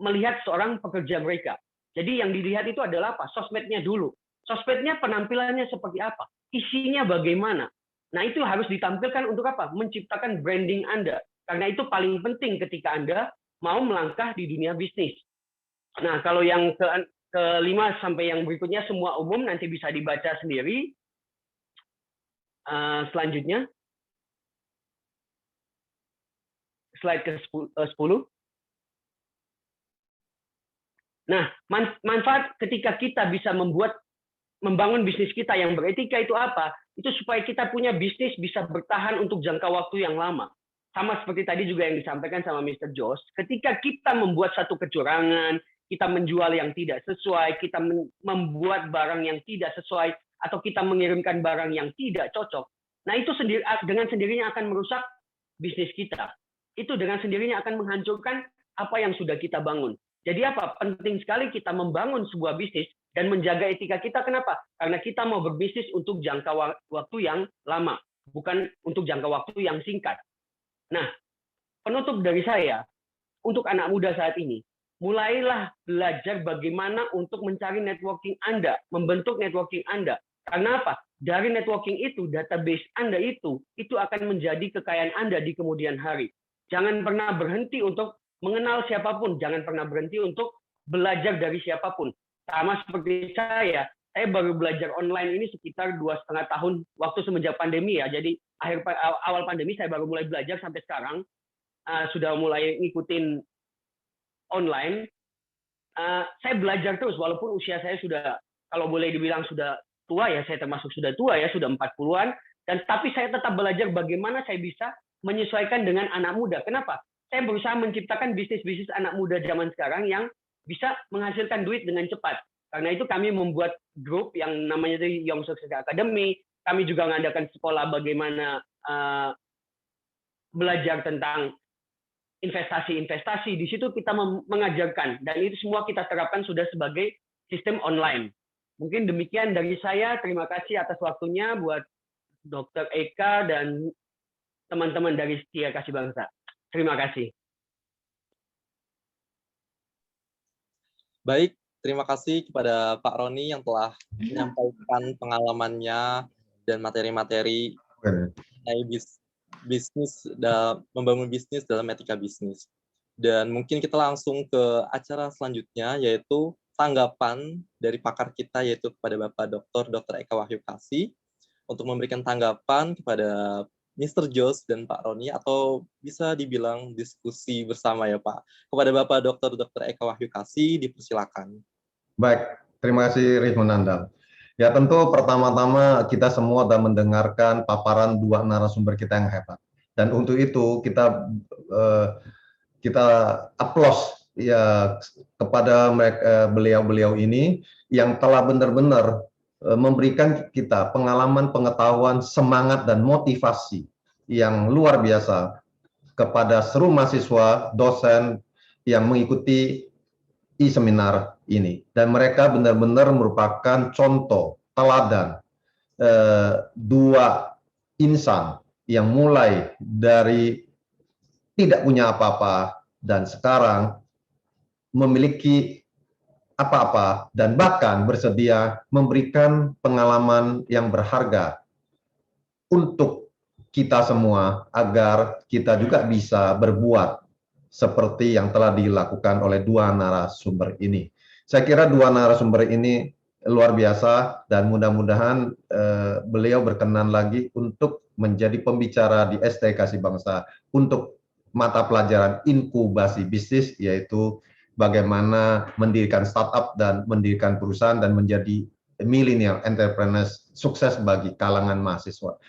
melihat seorang pekerja mereka. Jadi yang dilihat itu adalah apa? Sosmednya dulu. Sosmednya penampilannya seperti apa? Isinya bagaimana? Nah, itu harus ditampilkan untuk apa? Menciptakan branding Anda. Karena itu paling penting ketika Anda mau melangkah di dunia bisnis. Nah, kalau yang kelima sampai yang berikutnya semua umum, nanti bisa dibaca sendiri. Selanjutnya, slide ke-10. Nah, manfaat ketika kita bisa membangun bisnis kita yang beretika itu apa? Itu supaya kita punya bisnis bisa bertahan untuk jangka waktu yang lama. Sama seperti tadi juga yang disampaikan sama Mr. Josh, ketika kita membuat satu kecurangan, kita menjual yang tidak sesuai, kita membuat barang yang tidak sesuai, atau kita mengirimkan barang yang tidak cocok, nah itu dengan sendirinya akan merusak bisnis kita. Itu dengan sendirinya akan menghancurkan apa yang sudah kita bangun. Jadi apa? Penting sekali kita membangun sebuah bisnis dan menjaga etika kita. Kenapa? Karena kita mau berbisnis untuk jangka waktu yang lama, bukan untuk jangka waktu yang singkat. Nah, penutup dari saya, untuk anak muda saat ini, mulailah belajar bagaimana untuk mencari networking Anda, membentuk networking Anda. Karena apa? Dari networking itu, database Anda itu akan menjadi kekayaan Anda di kemudian hari. Jangan pernah berhenti untuk mengenal siapapun, jangan pernah berhenti untuk belajar dari siapapun. Sama seperti saya baru belajar online ini sekitar 2,5 tahun waktu semenjak pandemi ya. Jadi awal pandemi saya baru mulai belajar sampai sekarang sudah mulai ngikutin online. Saya belajar terus walaupun usia saya sudah, kalau boleh dibilang sudah tua ya, saya termasuk sudah tua ya, sudah 40-an, dan tapi saya tetap belajar bagaimana saya bisa menyesuaikan dengan anak muda. Kenapa? Saya berusaha menciptakan bisnis-bisnis anak muda zaman sekarang yang bisa menghasilkan duit dengan cepat. Karena itu kami membuat grup yang namanya Young Success Academy. Kami juga mengadakan sekolah bagaimana belajar tentang investasi-investasi. Di situ kita mengajarkan, dan itu semua kita terapkan sudah sebagai sistem online. Mungkin demikian dari saya. Terima kasih atas waktunya buat Dr. Eka dan teman-teman dari Setia Kasih Bangsa. Terima kasih. Baik, terima kasih kepada Pak Roni yang telah menyampaikan pengalamannya dan materi-materi bisnis dalam membangun bisnis dalam etika bisnis. Dan mungkin kita langsung ke acara selanjutnya, yaitu tanggapan dari pakar kita, yaitu kepada Bapak Dr. Eka Wahyukasih, untuk memberikan tanggapan kepada Mr. Jos dan Pak Roni, atau bisa dibilang diskusi bersama ya Pak. Kepada Bapak Dr. Eka Wahyukasih, dipersilakan. Baik, terima kasih Rizwan Nandal. Ya tentu pertama-tama kita semua sudah mendengarkan paparan dua narasumber kita yang hebat. Dan untuk itu kita aplaus ya kepada beliau-beliau ini yang telah benar-benar memberikan kita pengalaman, pengetahuan, semangat, dan motivasi yang luar biasa kepada seluruh mahasiswa, dosen yang mengikuti e-seminar ini. Dan mereka benar-benar merupakan contoh, teladan, dua insan yang mulai dari tidak punya apa-apa dan sekarang memiliki apa-apa dan bahkan bersedia memberikan pengalaman yang berharga untuk kita semua agar kita juga bisa berbuat seperti yang telah dilakukan oleh dua narasumber ini. Saya kira dua narasumber ini luar biasa dan mudah-mudahan beliau berkenan lagi untuk menjadi pembicara di ST Kasih Bangsa untuk mata pelajaran inkubasi bisnis, yaitu bagaimana mendirikan startup dan mendirikan perusahaan dan menjadi millennial entrepreneurs sukses bagi kalangan mahasiswa.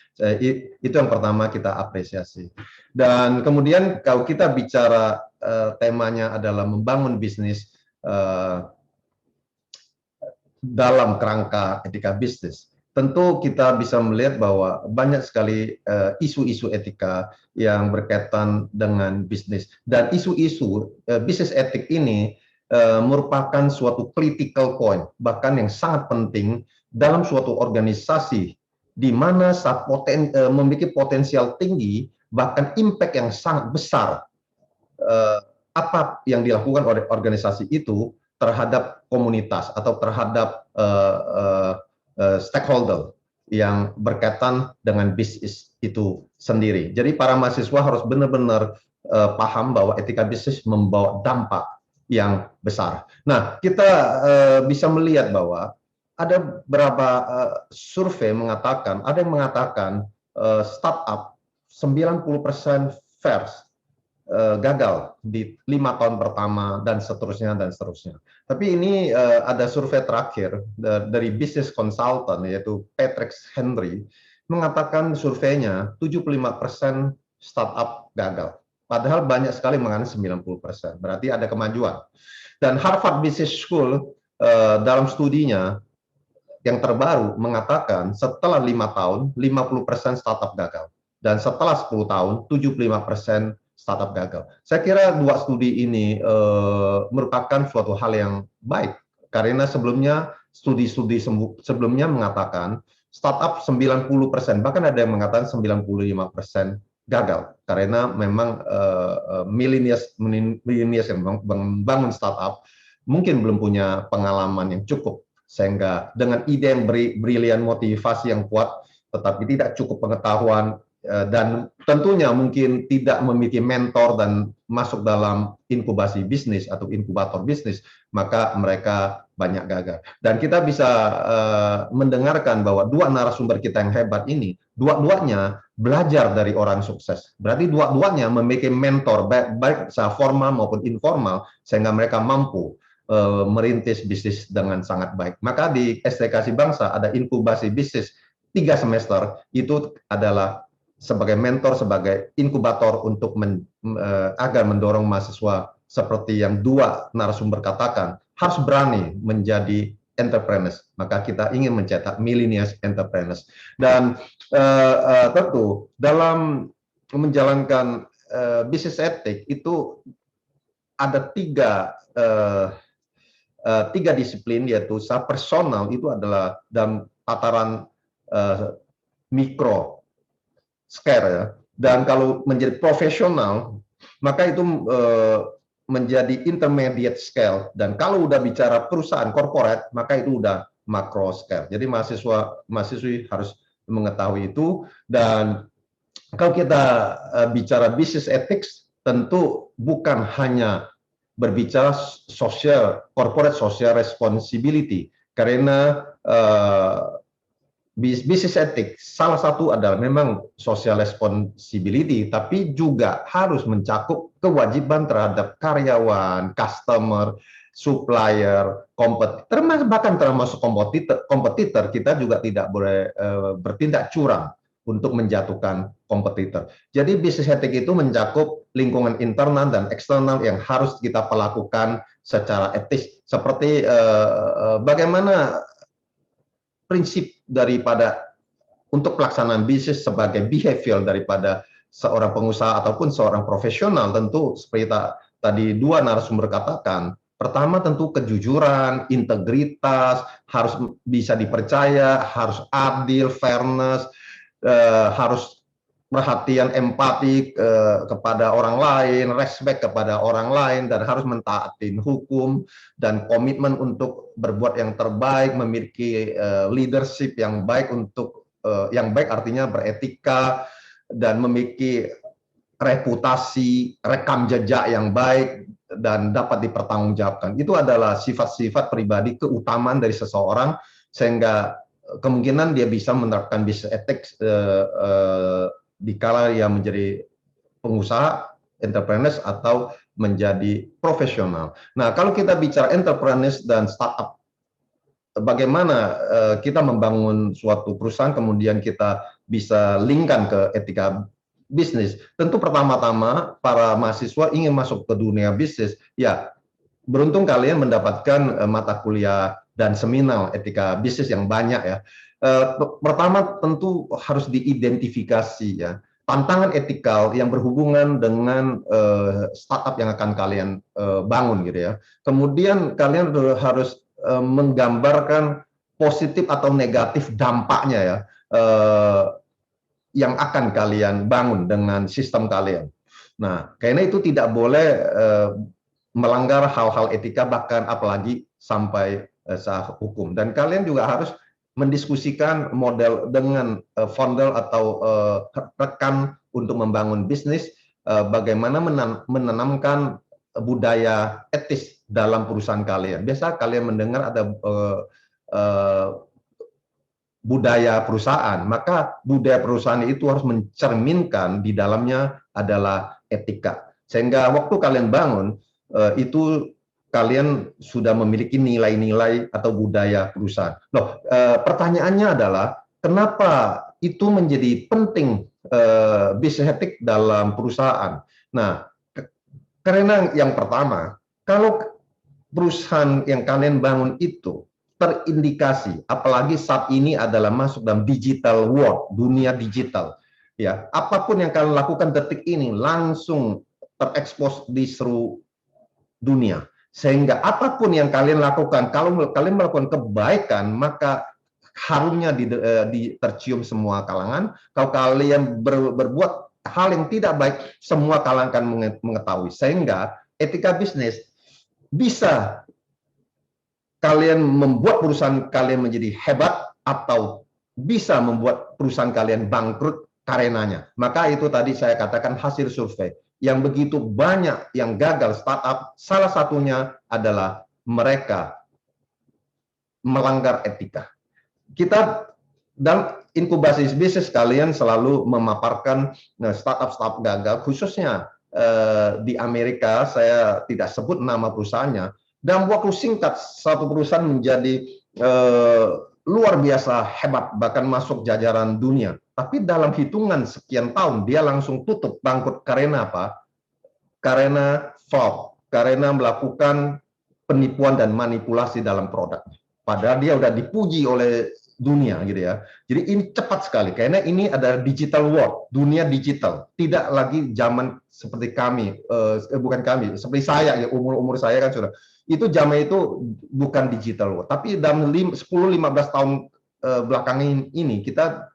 Itu yang pertama kita apresiasi. Dan kemudian kalau kita bicara temanya adalah membangun bisnis dalam kerangka etika bisnis, tentu kita bisa melihat bahwa banyak sekali isu-isu etika yang berkaitan dengan bisnis. Dan isu-isu bisnis etik ini merupakan suatu critical point, bahkan yang sangat penting dalam suatu organisasi di mana memiliki potensial tinggi, bahkan impact yang sangat besar apa yang dilakukan oleh organisasi itu terhadap komunitas atau terhadap stakeholder yang berkaitan dengan bisnis itu sendiri. Jadi para mahasiswa harus benar-benar paham bahwa etika bisnis membawa dampak yang besar. Nah, kita bisa melihat bahwa ada beberapa survei mengatakan, ada yang mengatakan startup 90% gagal di 5 tahun pertama dan seterusnya dan seterusnya. Tapi ini ada survei terakhir dari business consultant yaitu Patrick Henry mengatakan surveinya 75% startup gagal. Padahal banyak sekali mengatakan 90%. Berarti ada kemajuan. Dan Harvard Business School dalam studinya yang terbaru mengatakan setelah 5 tahun 50% startup gagal. Dan setelah 10 tahun 75% startup gagal. Saya kira dua studi ini merupakan suatu hal yang baik Karena sebelumnya studi-studi sebelumnya mengatakan startup 90%, bahkan ada yang mengatakan 95% gagal karena memang millennials yang membangun startup mungkin belum punya pengalaman yang cukup, sehingga dengan ide yang brilian, motivasi yang kuat, tetapi tidak cukup pengetahuan dan tentunya mungkin tidak memiliki mentor dan masuk dalam inkubasi bisnis atau inkubator bisnis, maka mereka banyak gagal. Dan kita bisa mendengarkan bahwa dua narasumber kita yang hebat ini, dua-duanya belajar dari orang sukses. Berarti dua-duanya memiliki mentor, baik secara formal maupun informal, sehingga mereka mampu merintis bisnis dengan sangat baik. Maka di STKC Bangsa ada inkubasi bisnis 3 semester, itu adalah sebagai mentor, sebagai inkubator untuk agar mendorong mahasiswa seperti yang dua narasumber katakan, harus berani menjadi entrepreneurs. Maka kita ingin mencetak millennials entrepreneurs. Dan tentu dalam menjalankan bisnis etik itu ada tiga disiplin, yaitu secara personal itu adalah dalam tataran mikro scale ya. Dan kalau menjadi profesional, maka itu menjadi intermediate scale. Dan kalau udah bicara perusahaan corporate, maka itu udah macro scale. Jadi mahasiswi harus mengetahui itu. Dan kalau kita bicara business ethics, tentu bukan hanya berbicara corporate social responsibility, karena business ethics salah satu adalah memang social responsibility, tapi juga harus mencakup kewajiban terhadap karyawan, customer, supplier, bahkan termasuk kompetitor. Kita juga tidak boleh bertindak curang untuk menjatuhkan kompetitor. Jadi business ethics itu mencakup lingkungan internal dan eksternal yang harus kita lakukan secara etis, seperti bagaimana prinsip daripada untuk pelaksanaan bisnis sebagai behavior daripada seorang pengusaha ataupun seorang profesional. Tentu seperti tadi dua narasumber katakan, pertama tentu kejujuran, integritas, harus bisa dipercaya, harus adil, fairness, harus perhatian, empati kepada orang lain, respect kepada orang lain, dan harus mentaati hukum, dan komitmen untuk berbuat yang terbaik, memiliki leadership yang baik, yang baik artinya beretika, dan memiliki reputasi, rekam jejak yang baik, dan dapat dipertanggungjawabkan. Itu adalah sifat-sifat pribadi, keutamaan dari seseorang, sehingga kemungkinan dia bisa menerapkan business ethics dikala ia menjadi pengusaha, entrepreneurs, atau menjadi profesional. Nah, kalau kita bicara entrepreneurs dan startup, bagaimana kita membangun suatu perusahaan, kemudian kita bisa linkkan ke etika bisnis. Tentu pertama-tama para mahasiswa ingin masuk ke dunia bisnis, ya beruntung kalian mendapatkan mata kuliah dan seminar etika bisnis yang banyak ya. Pertama tentu harus diidentifikasi ya tantangan etikal yang berhubungan dengan startup yang akan kalian bangun gitu ya. Kemudian kalian harus menggambarkan positif atau negatif dampaknya ya yang akan kalian bangun dengan sistem kalian. Nah, karena itu tidak boleh melanggar hal-hal etika, bahkan apalagi sampai sah hukum. Dan kalian juga harus mendiskusikan model dengan founder atau rekan untuk membangun bisnis, bagaimana menanamkan budaya etis dalam perusahaan kalian. Biasa kalian mendengar ada budaya perusahaan, maka budaya perusahaan itu harus mencerminkan di dalamnya adalah etika. Sehingga waktu kalian bangun, itu kalian sudah memiliki nilai-nilai atau budaya perusahaan. Loh, pertanyaannya adalah kenapa itu menjadi penting business ethics dalam perusahaan? Nah, karena yang pertama, kalau perusahaan yang kalian bangun itu terindikasi, apalagi saat ini adalah masuk dalam digital world, dunia digital, ya apapun yang kalian lakukan detik ini langsung terekspos di seluruh dunia. Sehingga apapun yang kalian lakukan, kalau kalian melakukan kebaikan, maka harumnya tercium semua kalangan. Kalau kalian berbuat hal yang tidak baik, semua kalangan akan mengetahui. Sehingga etika bisnis bisa kalian membuat perusahaan kalian menjadi hebat atau bisa membuat perusahaan kalian bangkrut karenanya. Maka itu tadi saya katakan hasil survei. Yang begitu banyak yang gagal startup, salah satunya adalah mereka melanggar etika. Kita dalam inkubasi bisnis kalian selalu memaparkan startup gagal, khususnya di Amerika. Saya tidak sebut nama perusahaannya. Dalam waktu singkat, satu perusahaan menjadi luar biasa hebat, bahkan masuk jajaran dunia. Tapi dalam hitungan sekian tahun, dia langsung tutup, bangkrut. Karena apa? Karena fraud, karena melakukan penipuan dan manipulasi dalam produk. Padahal dia udah dipuji oleh dunia gitu ya. Jadi ini cepat sekali, karena ini adalah digital world, dunia digital. Tidak lagi zaman seperti kami, bukan kami, seperti saya, ya, umur saya kan sudah. Itu zaman itu bukan digital world. Tapi dalam 10-15 tahun belakangan ini, kita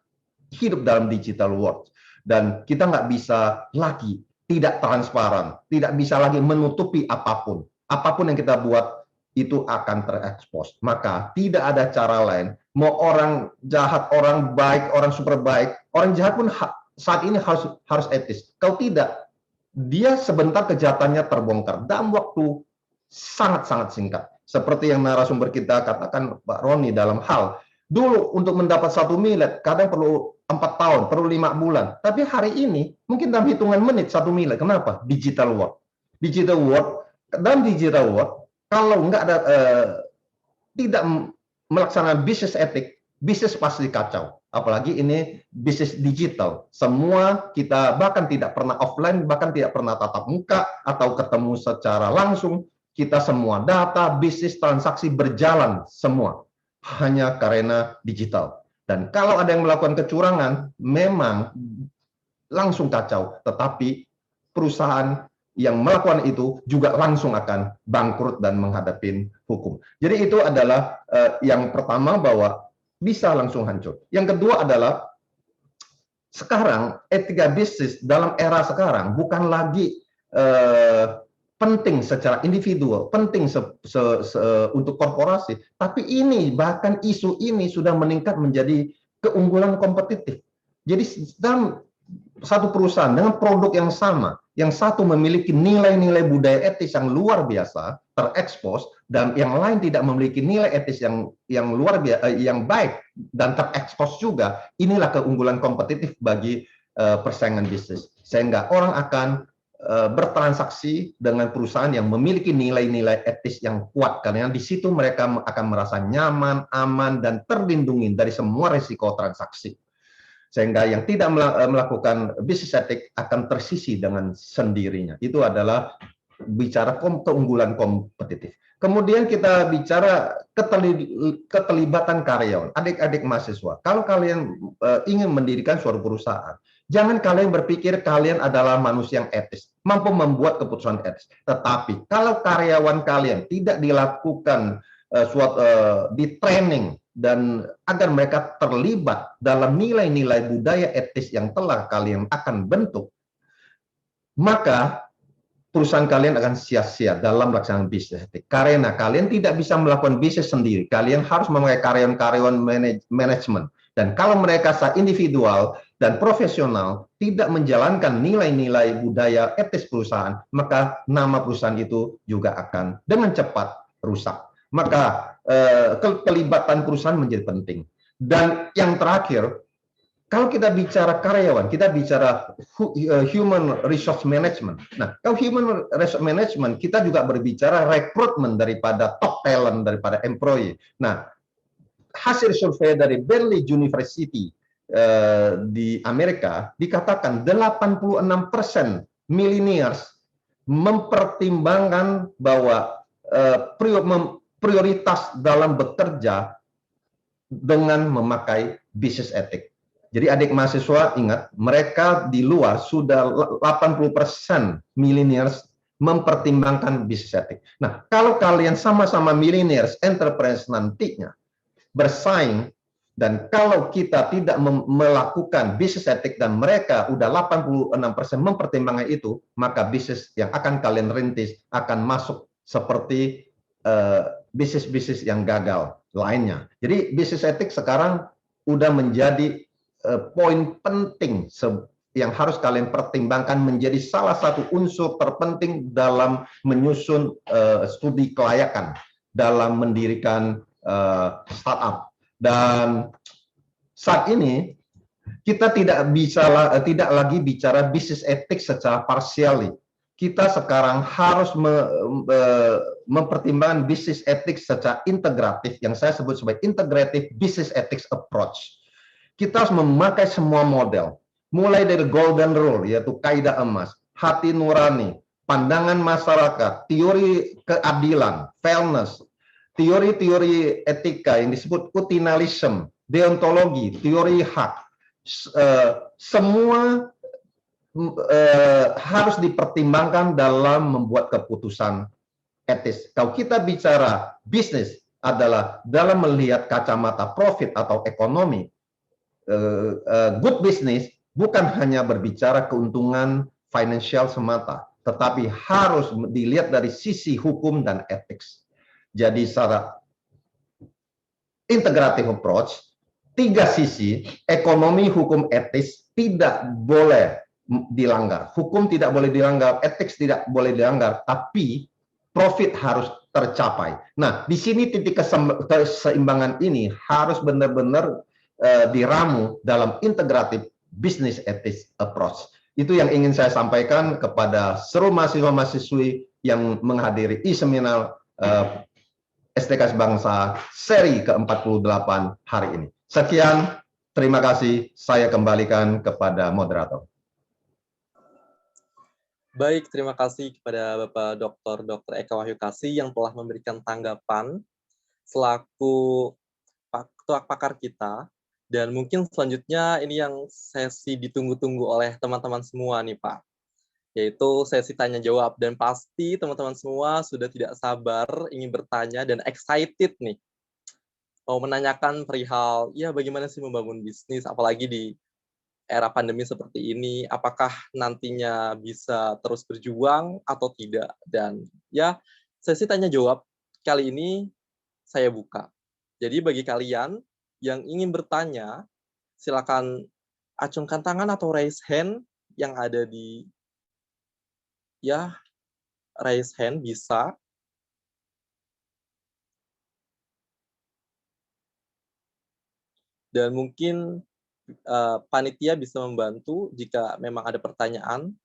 hidup dalam digital world. Dan kita nggak bisa lagi tidak transparan, tidak bisa lagi menutupi apapun. Apapun yang kita buat itu akan terekspos. Maka tidak ada cara lain. Mau orang jahat, orang baik, orang super baik, orang jahat pun saat ini harus etis. Kalau tidak, dia sebentar kejahatannya terbongkar dalam waktu sangat-sangat singkat. Seperti yang narasumber kita katakan, Pak Roni, dalam hal dulu untuk mendapat 1 miliar kadang perlu 4 tahun, perlu 5 bulan. Tapi hari ini mungkin dalam hitungan menit 1 miliar. Kenapa? Digital world. Digital world, dalam digital world, kalau nggak ada tidak melaksanakan bisnis etik, bisnis pasti kacau. Apalagi ini bisnis digital. Semua kita bahkan tidak pernah offline, bahkan tidak pernah tatap muka atau ketemu secara langsung. Kita semua data, bisnis, transaksi berjalan semua hanya karena digital. Dan kalau ada yang melakukan kecurangan, memang langsung kacau. Tetapi perusahaan yang melakukan itu juga langsung akan bangkrut dan menghadapi hukum. Jadi itu adalah yang pertama, bahwa bisa langsung hancur. Yang kedua adalah sekarang etika bisnis dalam era sekarang bukan lagi penting secara individual, penting untuk korporasi, tapi ini bahkan isu ini sudah meningkat menjadi keunggulan kompetitif. Jadi dalam satu perusahaan dengan produk yang sama, yang satu memiliki nilai-nilai budaya etis yang luar biasa terekspos, dan yang lain tidak memiliki nilai etis yang luar biasa, yang baik dan terekspos juga, inilah keunggulan kompetitif bagi persaingan bisnis. Sehingga orang akan bertransaksi dengan perusahaan yang memiliki nilai-nilai etis yang kuat, karena di situ mereka akan merasa nyaman, aman, dan terlindungi dari semua risiko transaksi. Sehingga yang tidak melakukan bisnis etik akan tersisi dengan sendirinya. Itu adalah bicara keunggulan kompetitif. Kemudian kita bicara keterlibatan karyawan, adik-adik mahasiswa. Kalau kalian ingin mendirikan suatu perusahaan, jangan kalian berpikir kalian adalah manusia yang etis, mampu membuat keputusan etis. Tetapi kalau karyawan kalian tidak dilakukan di training dan agar mereka terlibat dalam nilai-nilai budaya etis yang telah kalian akan bentuk, maka perusahaan kalian akan sia-sia dalam melaksanakan bisnis etik. Karena kalian tidak bisa melakukan bisnis sendiri. Kalian harus memakai karyawan-karyawan manajemen. Dan kalau mereka secara individual dan profesional tidak menjalankan nilai-nilai budaya etis perusahaan, maka nama perusahaan itu juga akan dengan cepat rusak. Maka pelibatan perusahaan menjadi penting. Dan yang terakhir, kalau kita bicara karyawan, kita bicara human resource management. Nah, kalau human resource management, kita juga berbicara rekrutmen daripada top talent, daripada employee. Nah, hasil survei dari Berkeley University di Amerika dikatakan 86% millennials mempertimbangkan bahwa prioritas dalam bekerja dengan memakai bisnis etik. Jadi adik mahasiswa ingat, mereka di luar sudah 80% millennials mempertimbangkan bisnis etik. Nah, kalau kalian sama-sama millionaires, entrepreneurs nantinya bersaing, dan kalau kita tidak melakukan bisnis etik dan mereka udah 86% mempertimbangkan itu, maka bisnis yang akan kalian rintis akan masuk seperti bisnis-bisnis yang gagal lainnya. Jadi bisnis etik sekarang udah menjadi poin penting yang harus kalian pertimbangkan, menjadi salah satu unsur terpenting dalam menyusun studi kelayakan, dalam mendirikan startup. Dan saat ini kita tidak lagi bicara bisnis etik secara parsiali. Kita sekarang harus mempertimbangkan bisnis etik secara integratif, yang saya sebut sebagai integrative business ethics approach. Kita harus memakai semua model, mulai dari golden rule, yaitu kaidah emas, hati nurani, pandangan masyarakat, teori keadilan, fairness, teori-teori etika yang disebut utinalism, deontologi, teori hak, semua harus dipertimbangkan dalam membuat keputusan etis. Kalau kita bicara bisnis adalah dalam melihat kacamata profit atau ekonomi, good business bukan hanya berbicara keuntungan finansial semata, tetapi harus dilihat dari sisi hukum dan etik. Jadi secara integrative approach, 3 sisi, ekonomi, hukum, etis, tidak boleh dilanggar. Hukum tidak boleh dilanggar, etik tidak boleh dilanggar, tapi profit harus tercapai. Nah, di sini titik keseimbangan ini harus benar-benar diramu dalam integratif business ethics approach. Itu yang ingin saya sampaikan kepada seluruh mahasiswa-mahasiswi yang menghadiri e-seminar STKS Bangsa seri ke-48 hari ini. Sekian, terima kasih. Saya kembalikan kepada moderator. Baik, terima kasih kepada Bapak Dr. Eka Wahyukasih yang telah memberikan tanggapan selaku ketua pakar kita. Dan mungkin selanjutnya ini yang sesi ditunggu-tunggu oleh teman-teman semua nih Pak, yaitu sesi tanya jawab. Dan pasti teman-teman semua sudah tidak sabar ingin bertanya dan excited nih, mau menanyakan perihal, ya bagaimana sih membangun bisnis, apalagi di era pandemi seperti ini, apakah nantinya bisa terus berjuang atau tidak. Dan ya, sesi tanya jawab kali ini saya buka. Jadi bagi kalian yang ingin bertanya, silakan acungkan tangan atau raise hand yang ada di, ya, raise hand bisa. Dan mungkin panitia bisa membantu jika memang ada pertanyaan.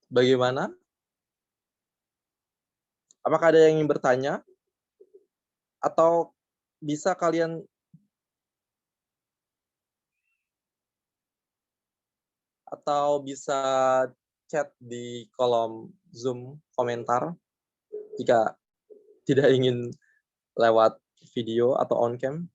Bagaimana? Apakah ada yang ingin bertanya? Atau bisa kalian chat di kolom Zoom komentar jika tidak ingin lewat video atau on cam.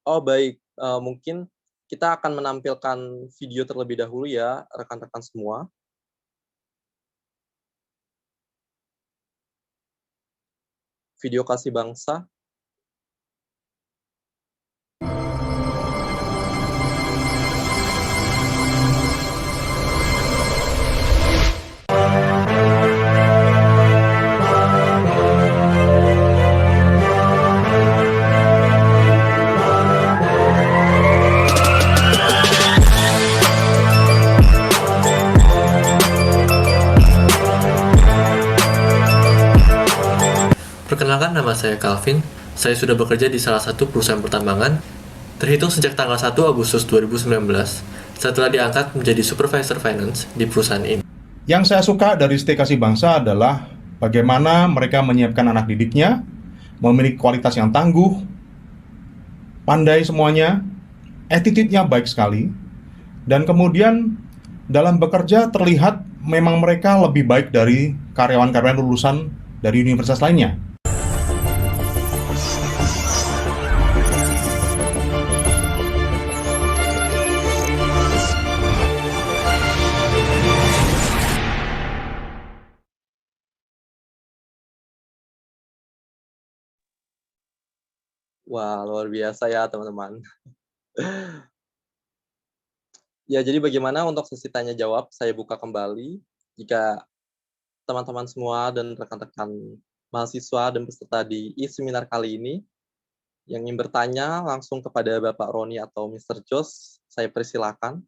Oh baik, mungkin kita akan menampilkan video terlebih dahulu ya, rekan-rekan semua. Video Kasih Bangsa. Perkenalkan, nama saya Calvin. Saya sudah bekerja di salah satu perusahaan pertambangan terhitung sejak tanggal 1 Agustus 2019 setelah diangkat menjadi Supervisor Finance di perusahaan ini. Yang saya suka dari ST Kasih Bangsa adalah bagaimana mereka menyiapkan anak didiknya, memiliki kualitas yang tangguh, pandai semuanya, attitude-nya baik sekali, dan kemudian dalam bekerja terlihat memang mereka lebih baik dari karyawan-karyawan lulusan dari universitas lainnya. Wah, luar biasa ya teman-teman. Ya, jadi bagaimana untuk sesi tanya jawab? Saya buka kembali. Jika teman-teman semua dan rekan-rekan mahasiswa dan peserta di e-seminar kali ini yang ingin bertanya langsung kepada Bapak Roni atau Mr. Jos, saya persilakan.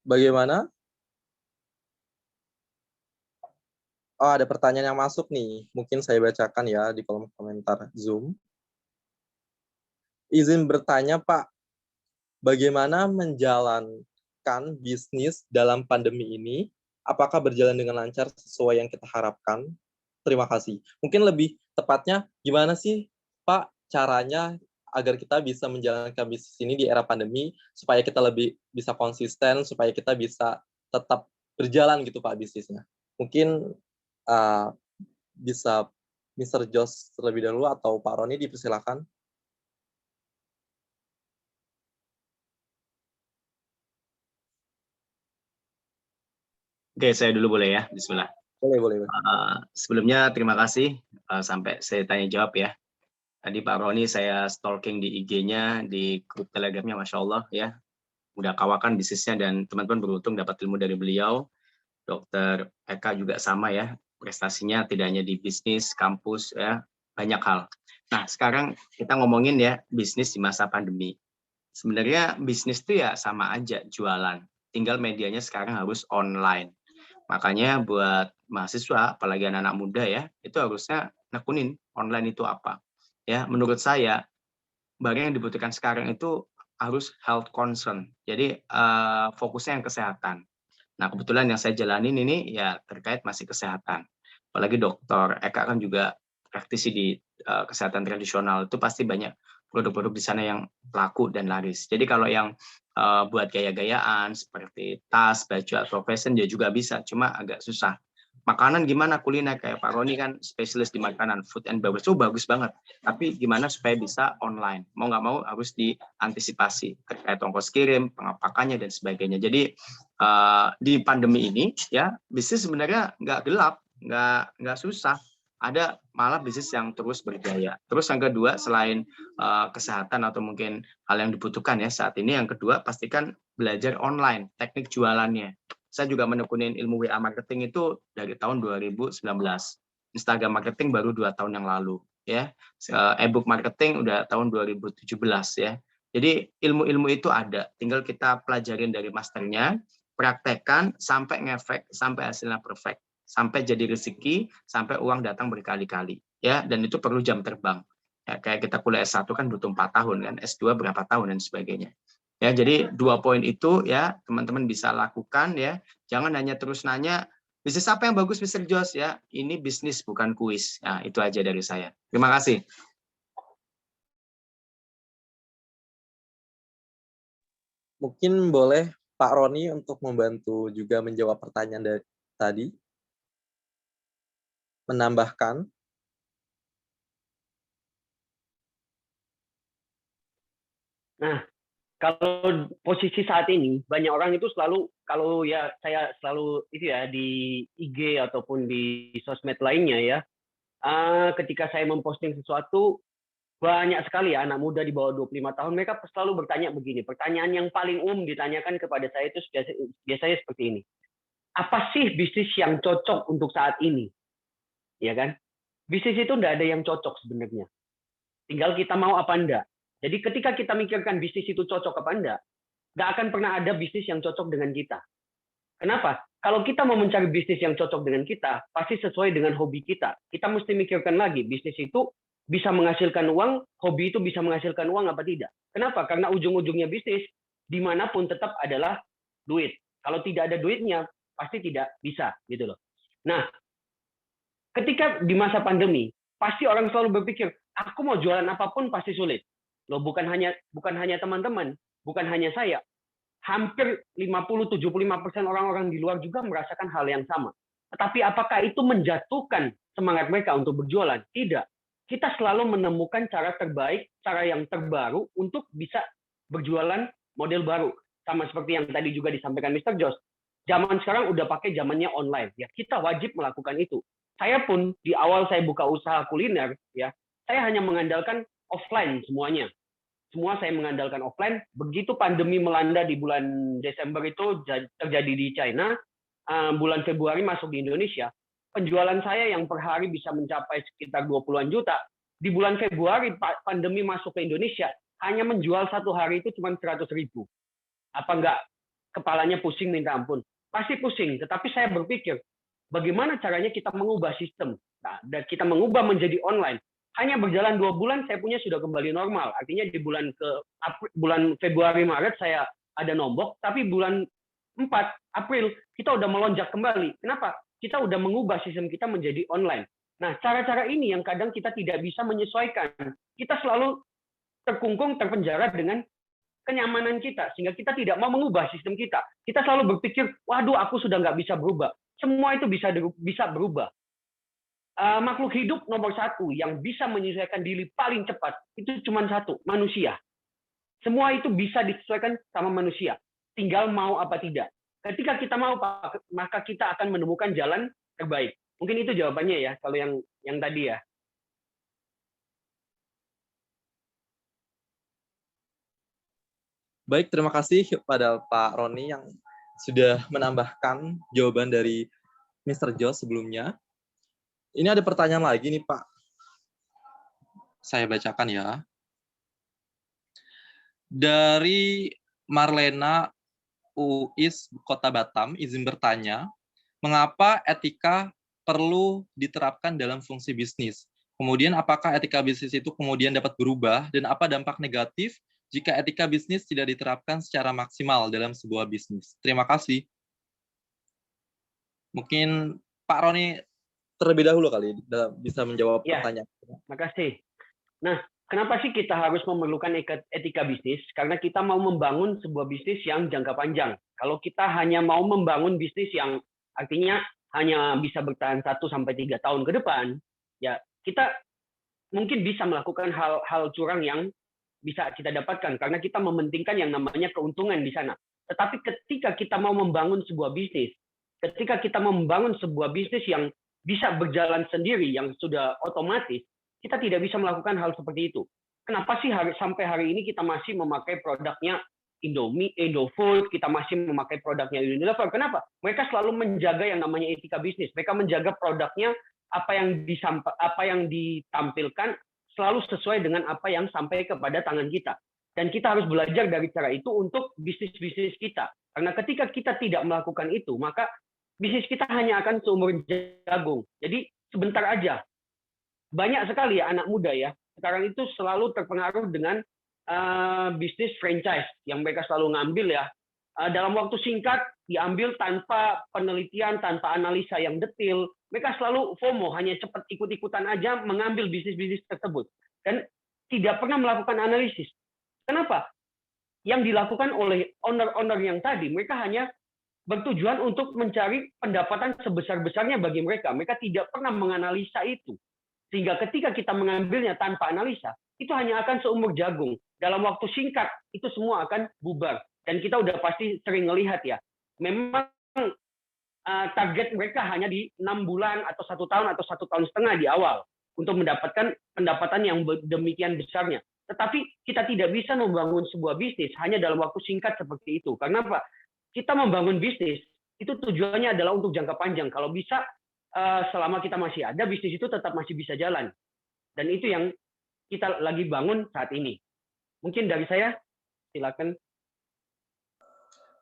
Bagaimana? Oh, ada pertanyaan yang masuk nih. Mungkin saya bacakan ya di kolom komentar Zoom. Izin bertanya, Pak, bagaimana menjalankan bisnis dalam pandemi ini? Apakah berjalan dengan lancar sesuai yang kita harapkan? Terima kasih. Mungkin lebih tepatnya, gimana sih, Pak, caranya agar kita bisa menjalankan bisnis ini di era pandemi, supaya kita lebih bisa konsisten, supaya kita bisa tetap berjalan gitu, Pak, bisnisnya. Mungkin bisa Mr. Jos terlebih dahulu atau Pak Roni dipersilakan. Oke, saya dulu boleh ya. Bismillah. Boleh. Sebelumnya terima kasih sampai saya tanya jawab ya. Tadi Pak Roni saya stalking di IG-nya, di grup Telegramnya, Masya Allah ya. Udah kawakan bisnisnya dan teman-teman beruntung dapat ilmu dari beliau. Dokter Eka juga sama ya, prestasinya tidak hanya di bisnis, kampus ya, banyak hal. Nah sekarang kita ngomongin ya bisnis di masa pandemi. Sebenarnya bisnis itu ya sama aja jualan, tinggal medianya sekarang harus online. Makanya buat mahasiswa, apalagi anak-anak muda ya, itu harusnya nekunin online itu apa. Ya, menurut saya barang yang dibutuhkan sekarang itu harus health concern. Jadi fokusnya yang kesehatan. Nah, kebetulan yang saya jalanin ini ya terkait masih kesehatan. Apalagi dokter Eka kan juga praktisi di kesehatan tradisional, itu pasti banyak produk-produk di sana yang laku dan laris. Jadi kalau yang buat gaya-gayaan seperti tas, baju atau fashion dia juga bisa, cuma agak susah. Makanan gimana, kuliner kayak Pak Roni kan spesialis di makanan, food and beverage itu bagus banget. Tapi gimana supaya bisa online? Mau nggak mau harus diantisipasi terkait ongkos kirim, pengapakannya dan sebagainya. Jadi di pandemi ini ya bisnis sebenarnya nggak gelap, nggak susah. Ada malah bisnis yang terus berjaya. Terus yang kedua selain kesehatan atau mungkin hal yang dibutuhkan ya saat ini, yang kedua pastikan belajar online, teknik jualannya. Saya juga menekunin ilmu WA marketing itu dari tahun 2019. Instagram marketing baru 2 tahun yang lalu ya. E-book marketing udah tahun 2017 ya. Jadi ilmu-ilmu itu ada, tinggal kita pelajarin dari masternya, praktekkan sampai ngefek, sampai hasilnya perfect, sampai jadi rezeki, sampai uang datang berkali-kali ya. Dan itu perlu jam terbang ya, kayak kita kuliah S1 kan butuh 4 tahun kan, S2 berapa tahun dan sebagainya ya. Jadi 2 poin itu ya teman-teman bisa lakukan ya. Jangan hanya terus nanya bisnis apa yang bagus Mr. Jos ya, ini bisnis bukan kuis. Nah, itu aja dari saya, terima kasih. Mungkin boleh Pak Roni untuk membantu juga menjawab pertanyaan dari tadi. Menambahkan. Nah, kalau posisi saat ini banyak orang itu selalu, kalau ya saya selalu itu ya di IG ataupun di sosmed lainnya ya, ketika saya memposting sesuatu banyak sekali ya anak muda di bawah 25 tahun, mereka selalu bertanya begini, pertanyaan yang paling umum ditanyakan kepada saya itu biasanya seperti ini. Apa sih bisnis yang cocok untuk saat ini? Ya kan? Bisnis itu enggak ada yang cocok sebenarnya. Tinggal kita mau apa enggak. Jadi ketika kita mikirkan bisnis itu cocok apa enggak, nggak akan pernah ada bisnis yang cocok dengan kita. Kenapa? Kalau kita mau mencari bisnis yang cocok dengan kita, pasti sesuai dengan hobi kita. Kita mesti mikirkan lagi, bisnis itu bisa menghasilkan uang, hobi itu bisa menghasilkan uang apa tidak. Kenapa? Karena ujung-ujungnya bisnis, dimanapun tetap adalah duit. Kalau tidak ada duitnya, pasti tidak bisa. Gitu loh. Nah, ketika di masa pandemi, pasti orang selalu berpikir, aku mau jualan apapun pasti sulit. Loh, bukan hanya teman-teman, bukan hanya saya. Hampir 50-75% orang-orang di luar juga merasakan hal yang sama. Tetapi apakah itu menjatuhkan semangat mereka untuk berjualan? Tidak. Kita selalu menemukan cara terbaik, cara yang terbaru untuk bisa berjualan model baru. Sama seperti yang tadi juga disampaikan Mr. Jos. Zaman sekarang udah pakai zamannya online. Ya, kita wajib melakukan itu. Saya pun di awal saya buka usaha kuliner, ya, saya hanya mengandalkan offline semuanya. Semua saya mengandalkan offline. Begitu pandemi melanda di bulan Desember itu terjadi di China, bulan Februari masuk di Indonesia, penjualan saya yang per hari bisa mencapai sekitar 20-an juta. Di bulan Februari pandemi masuk ke Indonesia, hanya menjual satu hari itu cuma 100.000. Apa enggak kepalanya pusing minta ampun? Pasti pusing, tetapi saya berpikir, bagaimana caranya kita mengubah sistem? Nah, dan kita mengubah menjadi online. Hanya berjalan 2 bulan, saya punya sudah kembali normal. Artinya di bulan Februari, Maret saya ada nombok, tapi bulan 4 April kita udah melonjak kembali. Kenapa? Kita udah mengubah sistem kita menjadi online. Nah, cara-cara ini yang kadang kita tidak bisa menyesuaikan. Kita selalu terkungkung, terpenjara dengan kenyamanan kita, sehingga kita tidak mau mengubah sistem kita. Kita selalu berpikir, waduh, aku sudah nggak bisa berubah. Semua itu bisa berubah. Makhluk hidup nomor 1 yang bisa menyesuaikan diri paling cepat itu cuma satu, manusia. Semua itu bisa disesuaikan sama manusia. Tinggal mau apa tidak. Ketika kita mau, maka kita akan menemukan jalan terbaik. Mungkin itu jawabannya ya, kalau yang tadi ya. Baik, terima kasih kepada Pak Roni yang sudah menambahkan jawaban dari Mr. Jos sebelumnya. Ini ada pertanyaan lagi nih, Pak. Saya bacakan ya. Dari Marlena Uis Kota Batam, izin bertanya, mengapa etika perlu diterapkan dalam fungsi bisnis? Kemudian apakah etika bisnis itu kemudian dapat berubah dan apa dampak negatif jika etika bisnis tidak diterapkan secara maksimal dalam sebuah bisnis? Terima kasih. Mungkin Pak Roni terlebih dahulu kali bisa menjawab pertanyaan. Terima kasih. Nah, kenapa sih kita harus memerlukan etika bisnis? Karena kita mau membangun sebuah bisnis yang jangka panjang. Kalau kita hanya mau membangun bisnis yang artinya hanya bisa bertahan 1-3 tahun ke depan, ya kita mungkin bisa melakukan hal-hal curang yang bisa kita dapatkan karena kita mementingkan yang namanya keuntungan di sana. Tetapi ketika kita mau membangun sebuah bisnis, ketika kita membangun sebuah bisnis yang bisa berjalan sendiri, yang sudah otomatis, kita tidak bisa melakukan hal seperti itu. Kenapa sih sampai hari ini kita masih memakai produknya Indomie, Indofood, kita masih memakai produknya Unilever? Kenapa? Mereka selalu menjaga yang namanya etika bisnis. Mereka menjaga produknya, apa yang ditampilkan selalu sesuai dengan apa yang sampai kepada tangan kita. Dan kita harus belajar dari cara itu untuk bisnis-bisnis kita. Karena ketika kita tidak melakukan itu, maka bisnis kita hanya akan seumur jagung. Jadi sebentar aja. Banyak sekali ya anak muda ya. Sekarang itu selalu terpengaruh dengan bisnis franchise yang mereka selalu ngambil ya. Dalam waktu singkat diambil tanpa penelitian, tanpa analisa yang detail. Mereka selalu FOMO, hanya cepat ikut-ikutan aja mengambil bisnis-bisnis tersebut. Dan tidak pernah melakukan analisis. Kenapa? Yang dilakukan oleh owner-owner yang tadi, mereka hanya bertujuan untuk mencari pendapatan sebesar-besarnya bagi mereka. Mereka tidak pernah menganalisa itu. Sehingga ketika kita mengambilnya tanpa analisa, itu hanya akan seumur jagung. Dalam waktu singkat, itu semua akan bubar. Dan kita udah pasti sering melihat ya, memang target mereka hanya di 6 bulan atau 1 tahun atau 1,5 tahun di awal. untuk mendapatkan pendapatan yang demikian besarnya. Tetapi kita tidak bisa membangun sebuah bisnis hanya dalam waktu singkat seperti itu. Karena apa? Kita membangun bisnis itu tujuannya adalah untuk jangka panjang. Kalau bisa selama kita masih ada, bisnis itu tetap masih bisa jalan. Dan itu yang kita lagi bangun saat ini. Mungkin dari saya, silakan.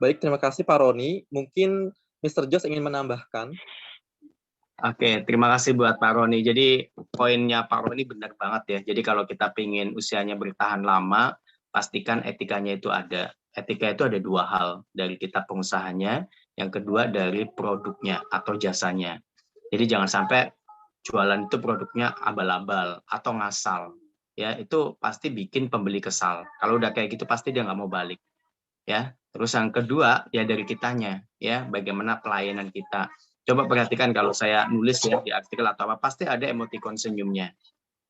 Baik, terima kasih Pak Roni. Mungkin Mr. Jos ingin menambahkan. Oke, terima kasih buat Pak Roni. Jadi poinnya Pak Roni benar banget ya. Jadi kalau kita ingin usianya bertahan lama, pastikan etikanya itu ada. Etika itu ada dua hal, dari kita pengusahanya, yang kedua dari produknya atau jasanya. Jadi jangan sampai jualan itu produknya abal-abal atau ngasal. Ya, itu pasti bikin pembeli kesal. Kalau udah kayak gitu pasti dia nggak mau balik. Ya, terus yang kedua ya dari kitanya, ya bagaimana pelayanan kita. Coba perhatikan kalau saya nulis ya di artikel atau apa, pasti ada emoticon senyumnya,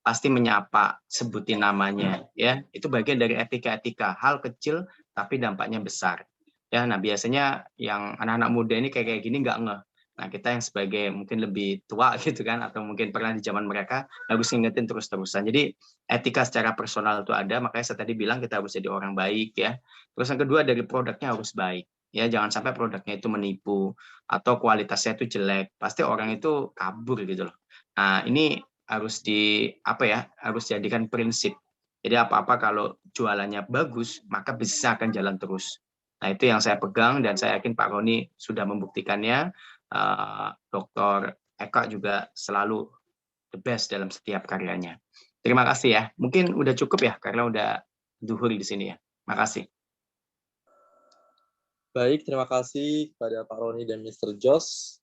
pasti menyapa, sebutin namanya, ya itu bagian dari etika-etika, hal kecil tapi dampaknya besar. Ya, nah biasanya yang anak-anak muda ini kayak gini nggak ngeh. Nah kita yang sebagai mungkin lebih tua gitu kan, atau mungkin pernah di zaman mereka harus ngingetin terus-terusan. Jadi etika secara personal itu ada, makanya saya tadi bilang kita harus jadi orang baik ya. Terus yang kedua dari produknya harus baik. Ya, jangan sampai produknya itu menipu atau kualitasnya itu jelek. Pasti orang itu kabur gitu loh. Nah, ini harus harus jadikan prinsip. Jadi apa-apa kalau jualannya bagus, maka bisnisnya akan jalan terus. Nah, itu yang saya pegang dan saya yakin Pak Roni sudah membuktikannya. Dr. Eka juga selalu the best dalam setiap karyanya. Terima kasih ya. Mungkin udah cukup ya karena udah duhur di sini ya. Makasih. Baik, terima kasih kepada Pak Roni dan Mr. Jos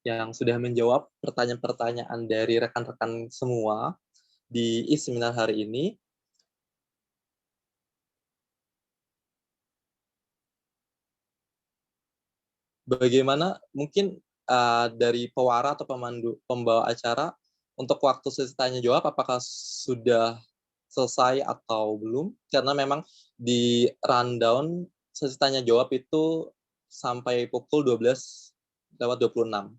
yang sudah menjawab pertanyaan-pertanyaan dari rekan-rekan semua di e-seminar hari ini. Bagaimana mungkin dari pewara atau pembawa acara untuk waktu sesi tanya jawab apakah sudah selesai atau belum? Karena memang di rundown sesi tanya jawab itu sampai pukul 12:26.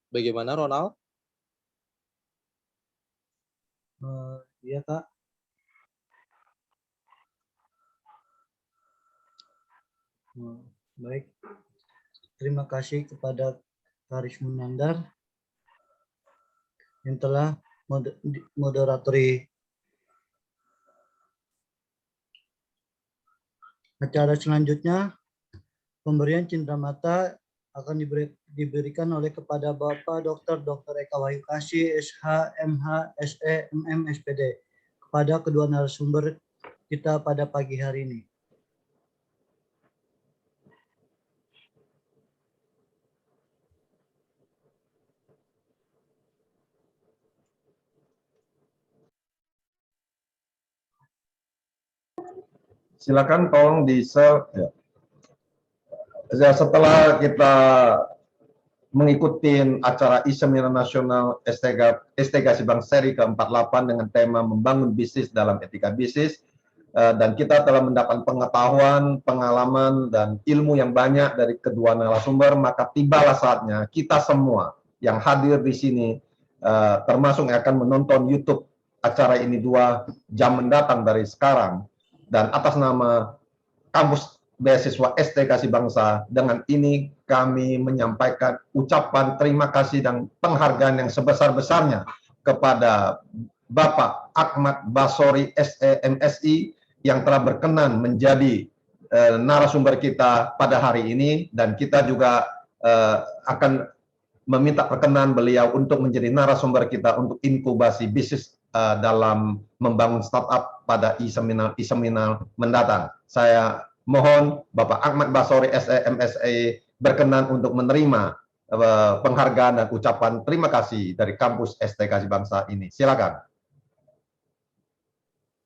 Bagaimana Ronald? Iya Kak. Baik. Terima kasih kepada Karis Munandar yang telah moderatori acara. Selanjutnya pemberian cinta mata akan diberikan oleh kepada Bapak Dr. Eka Wahyukasih, SH, MH, SE, MM, SPD kepada kedua narasumber kita pada pagi hari ini. Silakan tolong di-share. Ya, setelah kita mengikuti acara e-seminar nasional STK Bank seri ke-48 dengan tema membangun bisnis dalam etika bisnis, dan kita telah mendapat pengetahuan, pengalaman, dan ilmu yang banyak dari kedua narasumber, maka tibalah saatnya kita semua yang hadir di sini, termasuk yang akan menonton YouTube acara ini 2 jam mendatang dari sekarang, dan atas nama Kampus Beasiswa STK Bangsa, dengan ini kami menyampaikan ucapan terima kasih dan penghargaan yang sebesar-besarnya kepada Bapak Ahmad Basori SE MSI yang telah berkenan menjadi narasumber kita pada hari ini, dan kita juga akan meminta perkenan beliau untuk menjadi narasumber kita untuk inkubasi bisnis dalam membangun startup pada e-seminar mendatang. Saya mohon Bapak Ahmad Basori SE MSI berkenan untuk menerima penghargaan dan ucapan terima kasih dari kampus STK Bangsa ini. Silakan.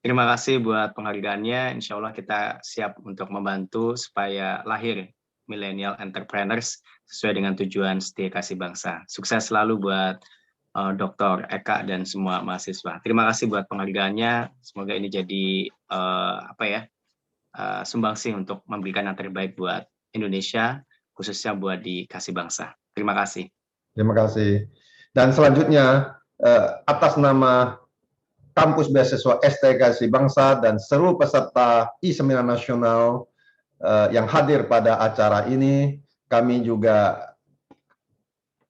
Terima kasih buat penghargaannya. Insya Allah kita siap untuk membantu supaya lahir millennial entrepreneurs sesuai dengan tujuan STK Bangsa. Sukses selalu buat Dr. Eka dan semua mahasiswa. Terima kasih buat penghargaannya. Semoga ini jadi sumbangsih untuk memberikan yang terbaik buat Indonesia, khususnya buat di Kasih Bangsa. Terima kasih. Terima kasih. Dan selanjutnya, atas nama Kampus Beasiswa ST Kasih Bangsa dan seluruh peserta I-Seminar Nasional yang hadir pada acara ini, kami juga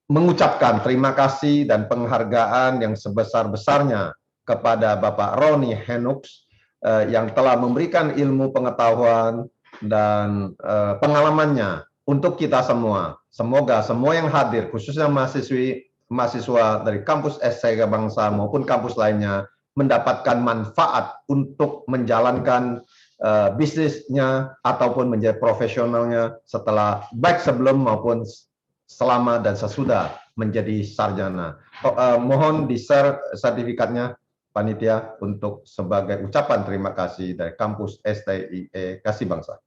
mengucapkan terima kasih dan penghargaan yang sebesar-besarnya kepada Bapak Ronnie Henoks yang telah memberikan ilmu pengetahuan dan pengalamannya untuk kita semua. Semoga semua yang hadir, khususnya mahasiswa dari kampus ST Bangsa maupun kampus lainnya, mendapatkan manfaat untuk menjalankan bisnisnya ataupun menjadi profesionalnya setelah baik sebelum maupun selama dan sesudah menjadi sarjana. Mohon di-share sertifikatnya panitia untuk sebagai ucapan terima kasih dari kampus STIE Kasih Bangsa.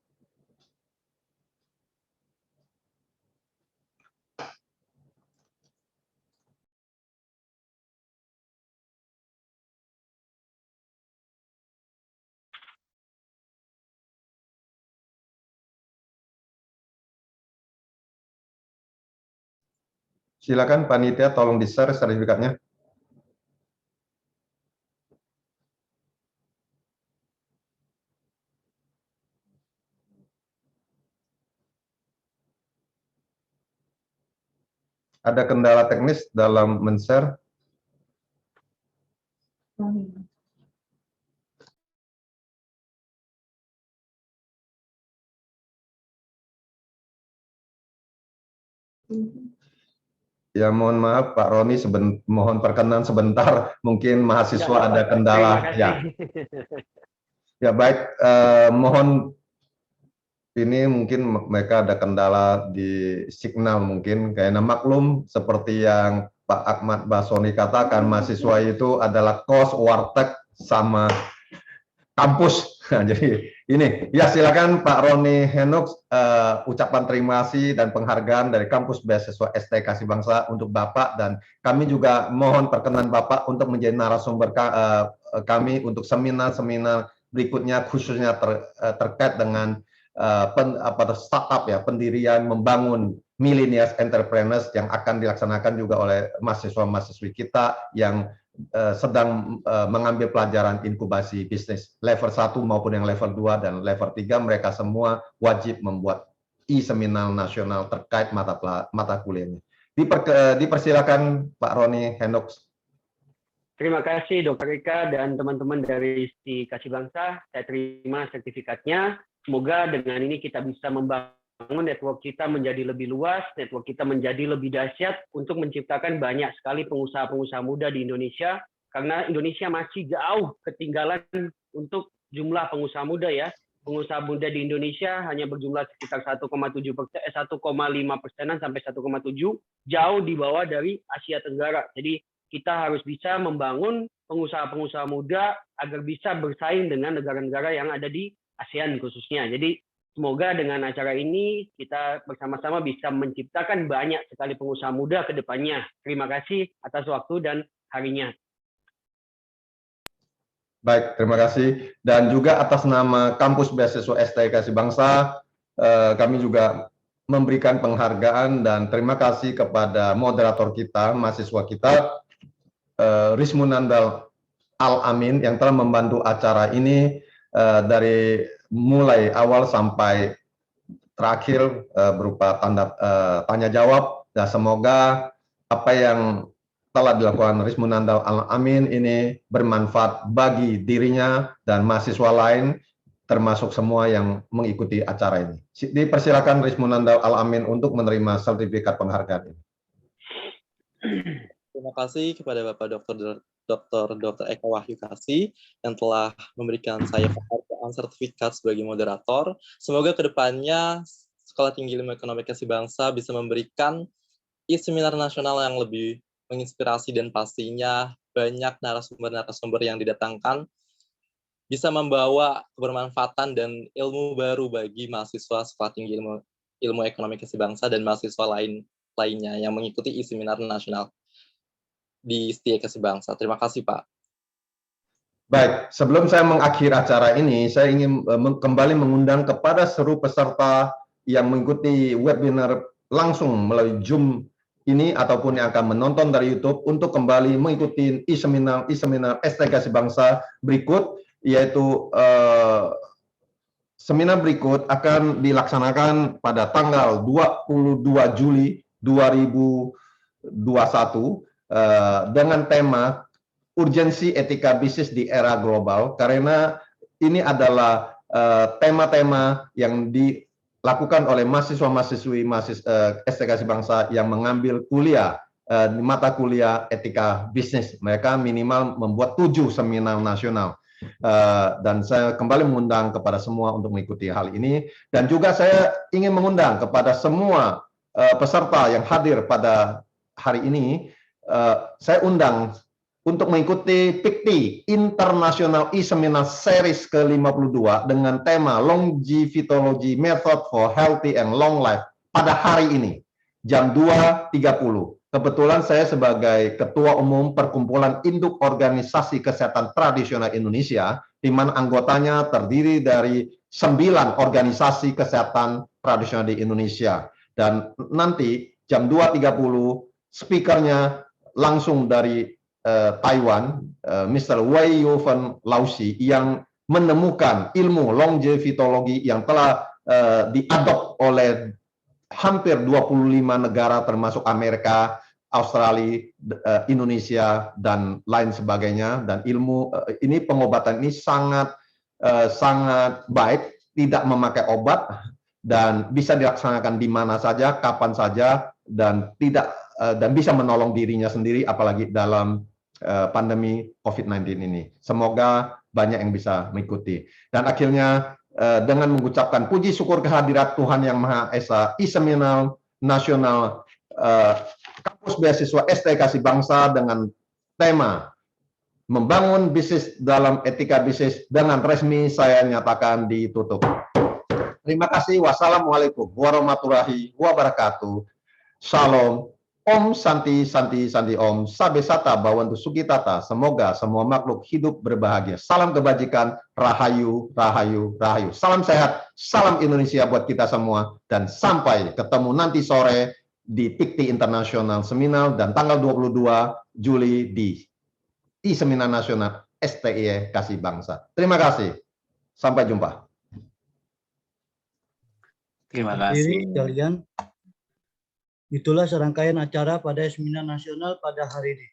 Silakan panitia tolong di-share sertifikatnya. Ada kendala teknis dalam men-share? Ya, mohon maaf Pak Roni, mohon perkenan sebentar, mungkin mahasiswa ada kendala. Ya baik, mohon ini mungkin mereka ada kendala di signal mungkin, kayaknya maklum seperti yang Pak Ahmad Basoni katakan, mahasiswa itu adalah kos, warteg, sama kampus. Nah, jadi ini, ya silakan Pak Ronnie Henoks, ucapan terima kasih dan penghargaan dari Kampus Beasiswa ST Kasih Bangsa untuk Bapak, dan kami juga mohon perkenan Bapak untuk menjadi narasumber kami untuk seminar-seminar berikutnya, khususnya terkait dengan startup ya, pendirian, membangun millennials entrepreneurs yang akan dilaksanakan juga oleh mahasiswa-mahasiswi kita yang sedang mengambil pelajaran inkubasi bisnis level 1 maupun yang level 2 dan level 3, mereka semua wajib membuat e-seminar nasional terkait mata kuliahnya. Dipersilakan Pak Ronnie Henoks. Terima kasih Dr. Eka dan teman-teman dari STI Kasih Bangsa. Saya terima sertifikatnya. Semoga dengan ini kita bisa membangun network kita menjadi lebih luas, network kita menjadi lebih dahsyat untuk menciptakan banyak sekali pengusaha-pengusaha muda di Indonesia, karena Indonesia masih jauh ketinggalan untuk jumlah pengusaha muda ya. Pengusaha muda di Indonesia hanya berjumlah sekitar 1,5% sampai 1,7, jauh di bawah dari Asia Tenggara. Jadi kita harus bisa membangun pengusaha-pengusaha muda agar bisa bersaing dengan negara-negara yang ada di ASEAN khususnya. Jadi semoga dengan acara ini kita bersama-sama bisa menciptakan banyak sekali pengusaha muda ke depannya. Terima kasih atas waktu dan harinya. Baik, terima kasih. Dan juga atas nama Kampus Beasiswa ST Kasih Bangsa, kami juga memberikan penghargaan dan terima kasih kepada moderator kita, mahasiswa kita, Rismunandal Al-Amin, yang telah membantu acara ini dari mulai awal sampai terakhir berupa tanya jawab. Dan semoga apa yang telah dilakukan Rismunandal Al-Amin ini bermanfaat bagi dirinya dan mahasiswa lain, termasuk semua yang mengikuti acara ini. Dipersilakan Rismunandal Al-Amin untuk menerima sertifikat penghargaan ini. Terima kasih kepada Bapak Dr. Eka Wahyu Kasih yang telah memberikan saya penghargaan sertifikat sebagai moderator. Semoga kedepannya Sekolah Tinggi Ilmu Ekonomi Kasih Bangsa bisa memberikan e-seminar nasional yang lebih menginspirasi, dan pastinya banyak narasumber-narasumber yang didatangkan bisa membawa kebermanfaatan dan ilmu baru bagi mahasiswa Sekolah Tinggi Ilmu Ekonomi Kasih Bangsa dan mahasiswa lainnya yang mengikuti e-seminar nasional di STI Kasih Bangsa. Terima kasih, Pak. Baik, sebelum saya mengakhiri acara ini, saya ingin kembali mengundang kepada seluruh peserta yang mengikuti webinar langsung melalui Zoom ini ataupun yang akan menonton dari YouTube untuk kembali mengikuti e-seminar ST Kasih Bangsa berikut, yaitu seminar berikut akan dilaksanakan pada tanggal 22 Juli 2021 dengan tema urgensi etika bisnis di era global, karena ini adalah tema-tema yang dilakukan oleh mahasiswa-mahasiswi ST Kasih Bangsa yang mengambil kuliah di mata kuliah etika bisnis. Mereka minimal membuat 7 seminar nasional. Dan saya kembali mengundang kepada semua untuk mengikuti hal ini, dan juga saya ingin mengundang kepada semua peserta yang hadir pada hari ini. Saya undang untuk mengikuti PIKTI International e-Seminar Series ke-52 dengan tema Longevitology Method for Healthy and Long Life pada hari ini jam 2.30. Kebetulan saya sebagai Ketua Umum Perkumpulan Induk Organisasi Kesehatan Tradisional Indonesia, di mana anggotanya terdiri dari 9 organisasi kesehatan tradisional di Indonesia. Dan nanti jam 2.30 speakernya langsung dari Taiwan, Mr. Wei Yufen Lausi, yang menemukan ilmu longevitologi yang telah diadop oleh hampir 25 negara termasuk Amerika, Australia, Indonesia, dan lain sebagainya. Dan ilmu ini, pengobatan ini sangat baik, tidak memakai obat, dan bisa dilaksanakan di mana saja, kapan saja, dan bisa menolong dirinya sendiri, apalagi dalam pandemi COVID-19 ini. Semoga banyak yang bisa mengikuti. Dan akhirnya dengan mengucapkan puji syukur kehadirat Tuhan Yang Maha Esa, e-seminar nasional kampus beasiswa ST Kasih Bangsa dengan tema membangun bisnis dalam etika bisnis dengan resmi saya nyatakan ditutup. Terima kasih. Wassalamualaikum warahmatullahi wabarakatuh. Shalom. Om Santi Santi Santi Om Sabesata Bawantu Sukitata. Semoga semua makhluk hidup berbahagia. Salam kebajikan, rahayu, rahayu, rahayu. Salam sehat, salam Indonesia buat kita semua, dan sampai ketemu nanti sore di PIKTI International Seminar dan tanggal 22 Juli di e-Seminar Nasional STI Kasih Bangsa. Terima kasih. Sampai jumpa. Terima Hadirin kasih. sekalian, itulah serangkaian acara pada Seminar Nasional pada hari ini.